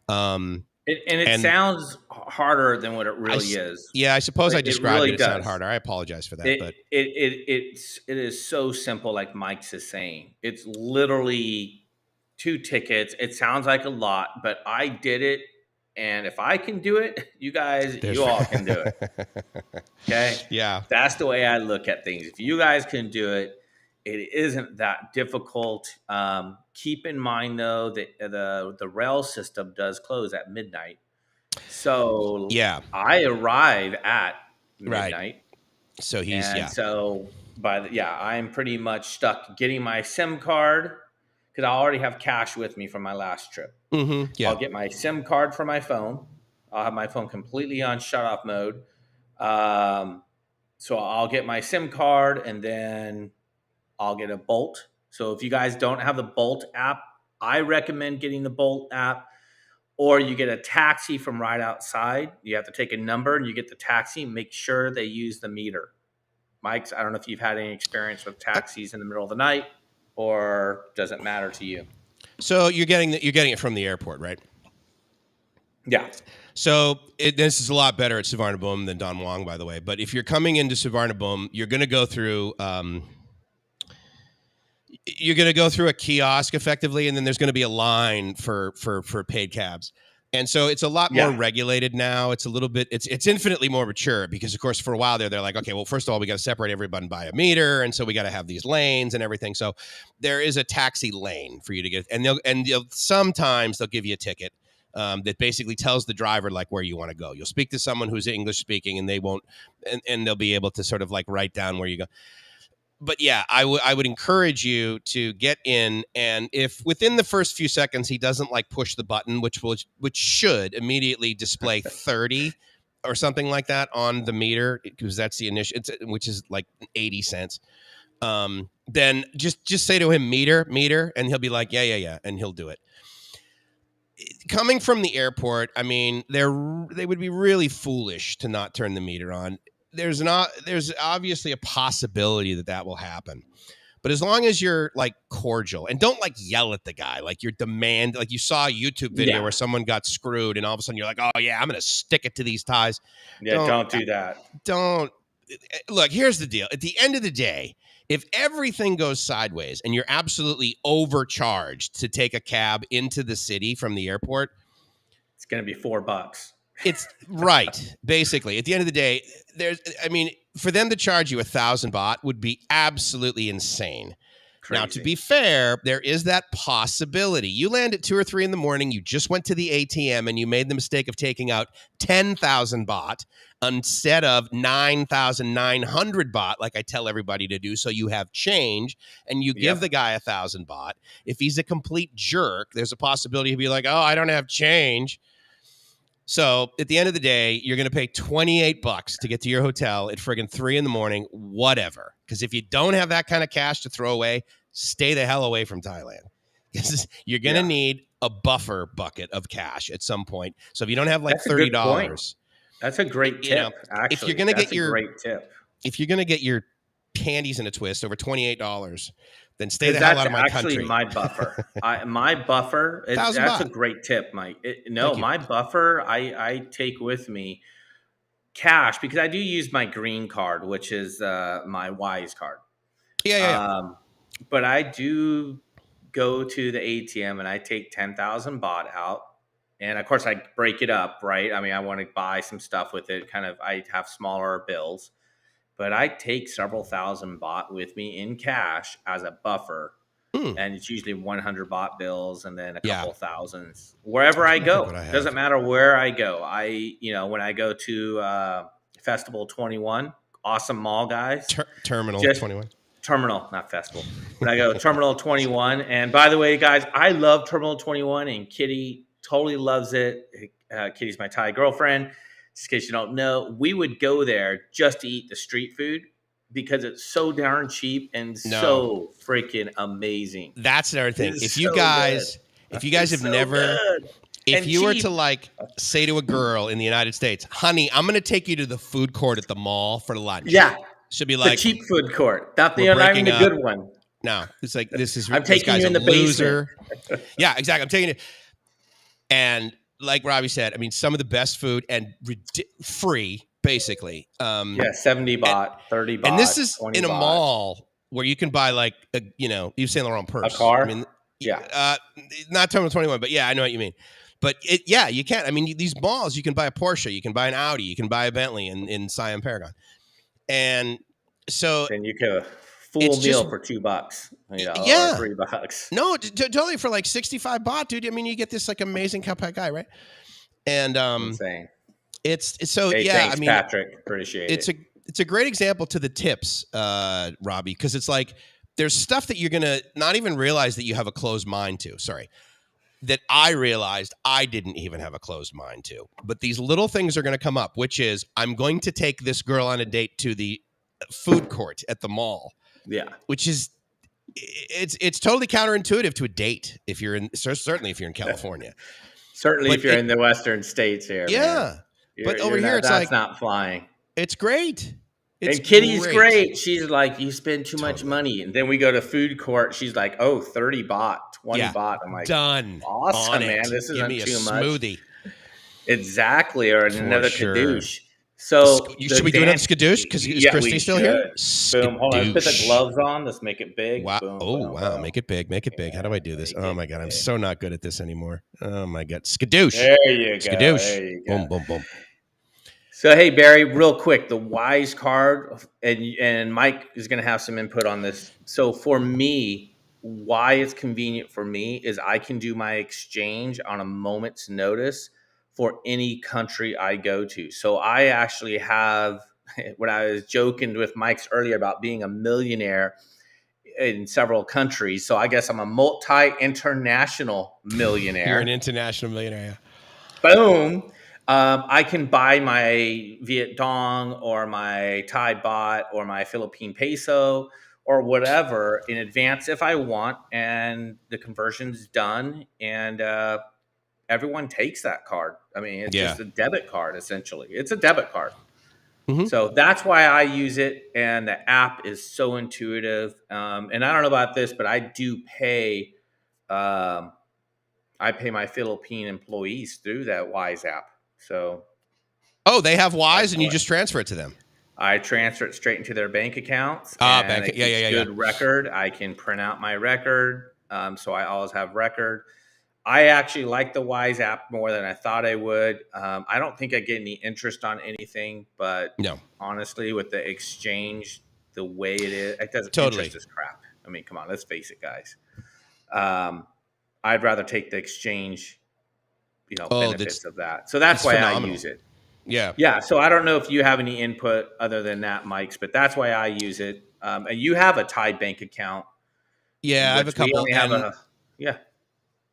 It sounds harder than what it really is. Yeah, I suppose I described it sound harder. I apologize for that. But it is so simple, like Mike's is saying. It's literally 2 tickets. It sounds like a lot, but I did it. And if I can do it, you all can do it. Okay? Yeah. That's the way I look at things. If you guys can do it, it isn't that difficult. Keep in mind, though, that the rail system does close at midnight. So I arrive at midnight. Right. So I'm pretty much stuck getting my SIM card because I already have cash with me from my last trip. Mm-hmm. Yeah. I'll get my SIM card for my phone. I'll have my phone completely on shut-off mode. So I'll get my SIM card and then I'll get a Bolt. So if you guys don't have the Bolt app, I recommend getting the Bolt app, or you get a taxi from right outside. You have to take a number and you get the taxi. Make sure they use the meter. Mike's, I don't know if you've had any experience with taxis in the middle of the night, or does it matter to you? So you're getting it from the airport, right? Yeah. So this is a lot better at Suvarnabhumi than Don Muang, by the way. But if you're coming into Suvarnabhumi, you're going to go through a kiosk effectively, and then there's going to be a line for paid cabs. And so it's a lot more regulated now. It's a little bit, it's infinitely more mature because, of course, for a while they're like, okay, well, first of all, we got to separate everybody by a meter. And so we got to have these lanes and everything. So there is a taxi lane for you to get. And sometimes they'll give you a ticket that basically tells the driver like where you want to go. You'll speak to someone who's English speaking and they won't, and they'll be able to sort of like write down where you go. But yeah, I would encourage you to get in, and if within the first few seconds he doesn't like push the button, which should immediately display 30 or something like that on the meter, because that's the initial, which is like 80 cents. Then just say to him meter, and he'll be like yeah, and he'll do it. Coming from the airport, I mean, they would be really foolish to not turn the meter on. There's obviously a possibility that will happen, but as long as you're like cordial and don't like yell at the guy, like you're like you saw a YouTube video where someone got screwed and all of a sudden you're like, oh yeah, I'm going to stick it to these ties. Yeah. Don't do that. Look, here's the deal. At the end of the day, if everything goes sideways and you're absolutely overcharged to take a cab into the city from the airport, it's going to be $4. It's right. Basically, at the end of the day, for them to charge you 1,000 baht would be absolutely insane. Now, to be fair, there is that possibility. You land at 2 or 3 in the morning, you just went to the ATM and you made the mistake of taking out 10,000 baht instead of 9,900 baht, like I tell everybody to do, so you have change, and you give the guy 1,000 baht. If he's a complete jerk, there's a possibility he'll be like, oh, I don't have change. So at the end of the day, you're going to pay $28 to get to your hotel at friggin' 3 in the morning, whatever. Because if you don't have that kind of cash to throw away, stay the hell away from Thailand. You're going to need a buffer bucket of cash at some point. So if you don't have like $30, that's a great tip. Actually, if you're going to get your great tip, if you're going to get your panties in a twist over $28, then stay the hell out of my country. That's actually my buffer. My buffer. That's a great tip, Mike. My buffer. I take with me cash because I do use my green card, which is my Wise card. But I do go to the ATM and I take 10,000 baht out, and of course I break it up. Right? I mean, I want to buy some stuff with it. I have smaller bills. But I take several thousand baht with me in cash as a buffer. And it's usually 100 baht bills and then a couple thousands wherever I go. Doesn't matter where I go. When I go to Festival 21, awesome mall, guys. Terminal 21. Terminal, not Festival. When I go Terminal 21. And by the way, guys, I love Terminal 21 and Kitty totally loves it. Kitty's my Thai girlfriend. Just in case you don't know, we would go there just to eat the street food because it's so darn cheap and so freaking amazing. That's another thing. If you guys have never, if you were to like say to a girl in the United States, honey, I'm going to take you to the food court at the mall for lunch. Yeah. Should be like the cheap food court, not the good one. No, it's like, I'm taking you in the loser. Basement. Yeah, exactly. I'm taking it. And like Robbie said, I mean, some of the best food and free, basically. 70 baht, 30 baht. And this is in a mall where you can buy like, Yves Saint Laurent purse. A car? I mean, not Terminal 21, but I know what you mean. But you can't. I mean, these malls, you can buy a Porsche, you can buy an Audi, you can buy a Bentley in Siam Paragon. And so. And you can full meal for $2, or $3. No, totally for like 65 baht, dude. I mean, you get this like amazing Khao guy, right? And insane. It's so thanks, I mean, Patrick, appreciate it. It's a great example to the tips, Robbie, because it's like there's stuff that you're gonna not even realize that you have a closed mind to. Sorry, that I realized I didn't even have a closed mind to. But these little things are gonna come up, which is I'm going to take this girl on a date to the food court at the mall. Yeah, which is it's totally counterintuitive to a date certainly if you're in California. Certainly if you're in the Western states here. Yeah, but over here it's that's not flying. It's great. And Kitty's great. She's like, you spend too much money. And then we go to food court. She's like, oh, 30 baht, 20 baht. I'm like, done. Awesome, man. This isn't too much. Smoothie. Exactly. Or another kadoosh. So should we do another skadoosh? Because is Christy still here? Boom. Hold on. Put the gloves on. Let's make it big. Wow. Boom, wow. Make it big. Make it big. How do I do this? Oh my God. I'm so not good at this anymore. Oh my God. Skadoosh. There you go. Skadoosh. There you go. Boom, boom, boom. So, hey, Barry, real quick, the Wise card, and Mike is going to have some input on this. So for me, why it's convenient for me is I can do my exchange on a moment's notice for any country I go to. So I actually have, when I was joking with Mike's earlier about being a millionaire in several countries. So I guess I'm a multi-international millionaire. You're an international millionaire. Boom. I can buy my Viet Dong or my Thai baht or my Philippine peso or whatever in advance if I want, and the conversion's done, and everyone takes that card. I mean, it's just a debit card, essentially. It's a debit card. Mm-hmm. So that's why I use it, and the app is so intuitive. And I don't know about this, but I do pay I pay my Philippine employees through that Wise app. So, they have Wise, and you just transfer it to them. I transfer it straight into their bank accounts. Good record. I can print out my record, so I always have record. I actually like the Wise app more than I thought I would. I don't think I get any interest on anything, but honestly, with the exchange, the way it is, it doesn't. Totally. Interest is crap. I mean, come on, let's face it, guys. I'd rather take the exchange, benefits of that. So that's it's why I phenomenal. use it. Yeah. Yeah. So I don't know if you have any input other than that, Mike's, but that's why I use it. And you have a Thai bank account, Yeah, I have a which we couple, only have and yeah.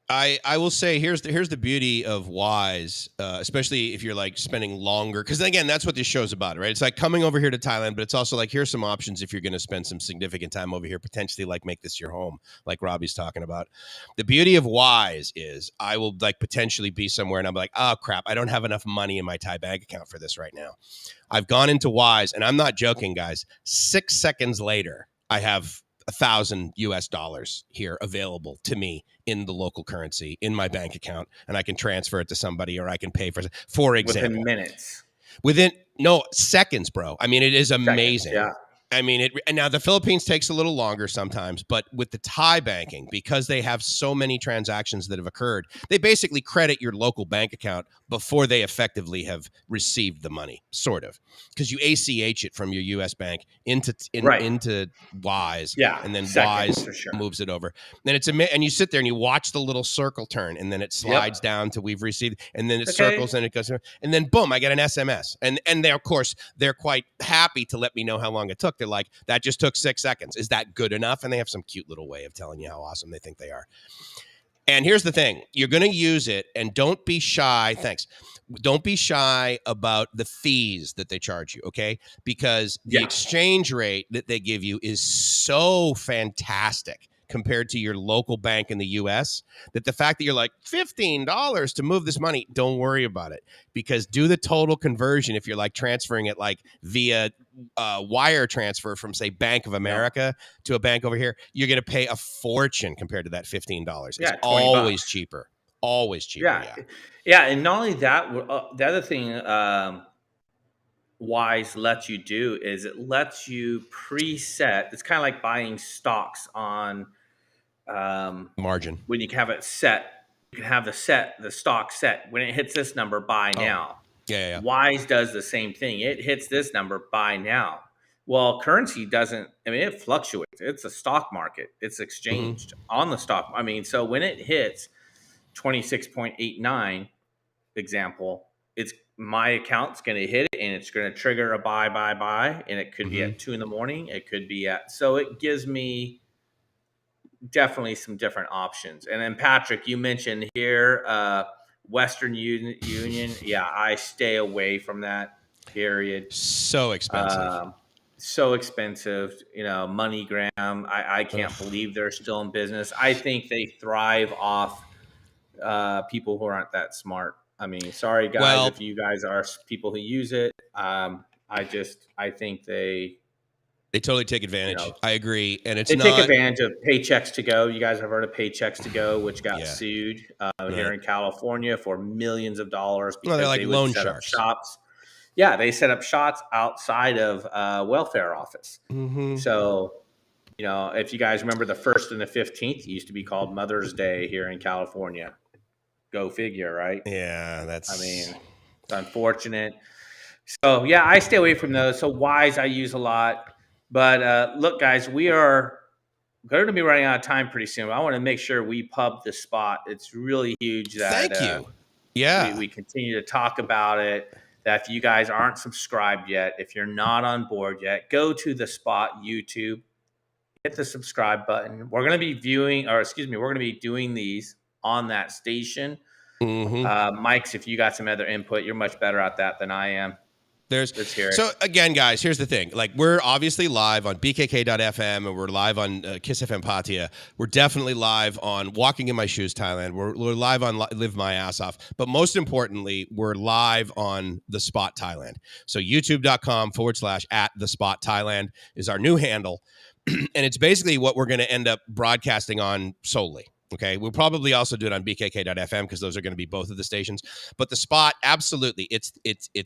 I will say here's the beauty of Wise, especially if you're like spending longer, because again, that's what this show's about, right? It's like coming over here to Thailand, but it's also like here's some options if you're going to spend some significant time over here, potentially like make this your home, like Robbie's talking about. The beauty of Wise is I will like potentially be somewhere and I'm like, oh crap, I don't have enough money in my Thai bank account for this right now. I've gone into Wise, and I'm not joking, guys. 6 seconds later, I have $1,000 here available to me in the local currency in my bank account, and I can transfer it to somebody, or I can pay for example. Within minutes. Within seconds, bro. I mean, it is amazing. Seconds, yeah. I mean, and now the Philippines takes a little longer sometimes, but with the Thai banking, because they have so many transactions that have occurred, they basically credit your local bank account before they effectively have received the money, sort of, because you ACH it from your U.S. bank into Wise, Yeah, and then seconds, Wise for sure. moves it over. Then and you sit there and you watch the little circle turn, and then it slides down to we've received, and then it circles and it goes, and then boom, I get an SMS, and they, of course, they're quite happy to let me know how long it took. They're like, that just took 6 seconds. Is that good enough? And they have some cute little way of telling you how awesome they think they are. And here's the thing. You're going to use it, and don't be shy. Thanks. Don't be shy about the fees that they charge you, okay? Because the exchange rate that they give you is so fantastic compared to your local bank in the U.S. that the fact that you're like, $15 to move this money, don't worry about it, because do the total conversion. If you're like transferring it like via wire transfer from, say, Bank of America to a bank over here, you're going to pay a fortune compared to that $15. It's always cheaper. Always cheaper. Yeah. And not only that, the other thing Wise lets you do is it lets you preset. It's kind of like buying stocks on margin. When you have it set, you can have the stock set. When it hits this number, buy now. Yeah. Wise does the same thing. It hits this number, buy now. Well, currency doesn't. I mean, it fluctuates. It's a stock market. It's exchanged on the stock. I mean, so when it hits 26.89, example, it's my account's going to hit it, and it's going to trigger a buy, and it could be at 2 a.m. It could be so it gives me definitely some different options. And then Patrick, you mentioned here, Western Union. Yeah, I stay away from that, period. So expensive. MoneyGram. I can't believe they're still in business. I think they thrive off people who aren't that smart. I mean, sorry guys, if you guys are people who use it. I think they totally take advantage. I agree. And they take advantage of Paychecks to Go. You guys have heard of Paychecks to Go, which got sued here in California for millions of dollars because they're like they loan would set up sharks. shops. Yeah, they set up shops outside of welfare office. So, if you guys remember, the 1st and the 15th used to be called Mother's Day here in California. Go figure, right? Yeah, it's unfortunate. So, yeah, I stay away from those. So, Wise I use a lot. But look, guys, we are going to be running out of time pretty soon. I want to make sure we pub the spot. It's really huge that Thank you. Yeah. We continue to talk about it. That if you guys aren't subscribed yet, if you're not on board yet, go to the Spot YouTube, hit the subscribe button. We're going to be we're going to be doing these on that station. Mike's, if you got some other input, you're much better at that than I am. Let's hear it. So again, guys, here's the thing. Like, we're obviously live on BKK.FM, and we're live on Kiss FM Pattyaya. We're definitely live on Walking in My Shoes Thailand. We're live on Live My Ass Off. But most importantly, we're live on The Spot Thailand. So youtube.com/@TheSpotThailand is our new handle. And it's basically what we're going to end up broadcasting on solely. Okay, we'll probably also do it on BKK.FM because those are going to be both of the stations. But The Spot, absolutely, it's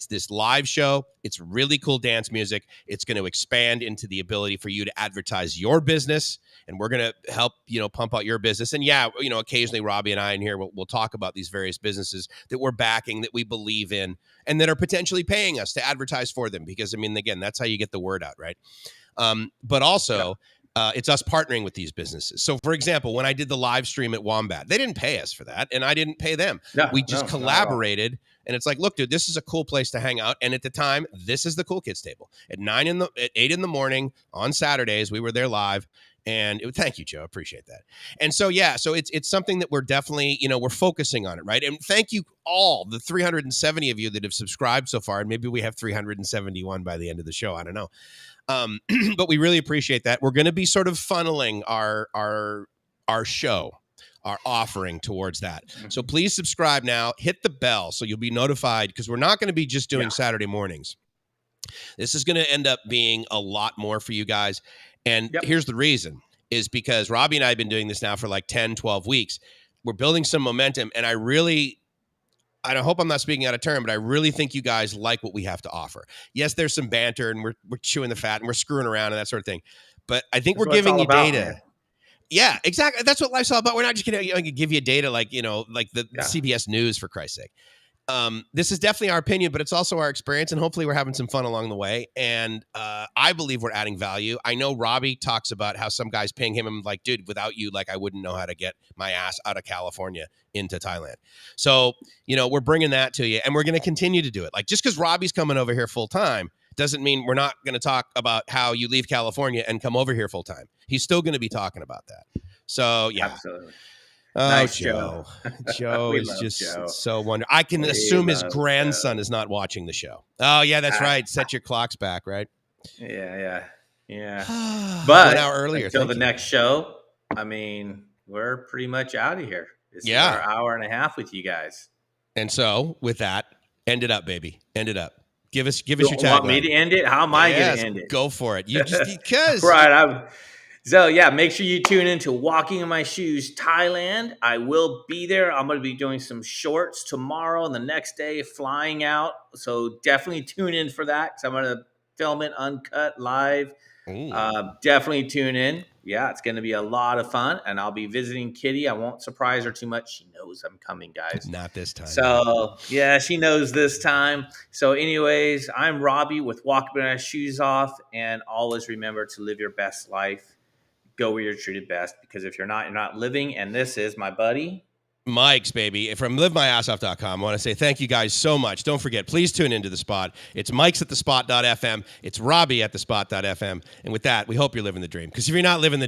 this live show. It's really cool dance music. It's going to expand into the ability for you to advertise your business, and we're going to help pump out your business. And occasionally Robbie and I in here we'll talk about these various businesses that we're backing, that we believe in, and that are potentially paying us to advertise for them. Because again, that's how you get the word out, right? But also, It's us partnering with these businesses. So, for example, when I did the live stream at Wombat, they didn't pay us for that, and I didn't pay them. No, We just no, not at all. collaborated, and it's like, look, dude, this is a cool place to hang out. And at the time, this is the Cool Kids table. At 8 in the morning on Saturdays, we were there live. And thank you, Joe. Appreciate that. And so, yeah, so it's something that we're definitely, we're focusing on it, right? And thank you all, the 370 of you that have subscribed so far. And maybe we have 371 by the end of the show. I don't know. But we really appreciate that. We're going to be sort of funneling our show, our offering towards that. So please subscribe now. Hit the bell so you'll be notified, because we're not going to be just doing Saturday mornings. This is going to end up being a lot more for you guys. And here's the reason, is because Robbie and I have been doing this now for like 10, 12 weeks. We're building some momentum. And I hope I'm not speaking out of turn, but I really think you guys like what we have to offer. Yes, there's some banter and we're chewing the fat and we're screwing around and that sort of thing. But I think we're giving you data. Man. Yeah, exactly. That's what life's all about. We're not just going to give you data like the CBS News, for Christ's sake. This is definitely our opinion, but it's also our experience, and hopefully we're having some fun along the way. And I believe we're adding value. I know Robbie talks about how some guys ping him and like, dude, without you, like, I wouldn't know how to get my ass out of California into Thailand. So, we're bringing that to you, and we're going to continue to do it. Like, just because Robbie's coming over here full time doesn't mean we're not going to talk about how you leave California and come over here full time. He's still going to be talking about that. So, yeah. Absolutely. Oh, nice, Joe. Joe is just so wonderful. I can assume his grandson is not watching the show. Oh, yeah, that's right. Set your clocks back, right? Yeah. But 1 hour earlier. Until the next show, I mean, we're pretty much out of here. This is our hour and a half with you guys. And so, with that, end it up, baby. End it up. Give us your tagline. You want me to end it? How am I going to end it? Go for it. You just because. Right. So, yeah, make sure you tune in to Walking in My Shoes Thailand. I will be there. I'm going to be doing some shorts tomorrow and the next day, flying out. So definitely tune in for that, because I'm going to film it uncut live. Definitely tune in. Yeah, it's going to be a lot of fun. And I'll be visiting Kitty. I won't surprise her too much. She knows I'm coming, guys. Not this time. So, yeah, she knows this time. So, anyways, I'm Robbie with Walking My Shoes Off. And always remember to live your best life. Go where you're treated best, because if you're not living. And this is my buddy Mike's, baby, from livemyassoff.com. I want to say thank you guys so much. Don't forget, please tune into The Spot. It's Mike's at thespot.fm. It's Robbie at thespot.fm. And with that, we hope you're living the dream, because if you're not living the dream,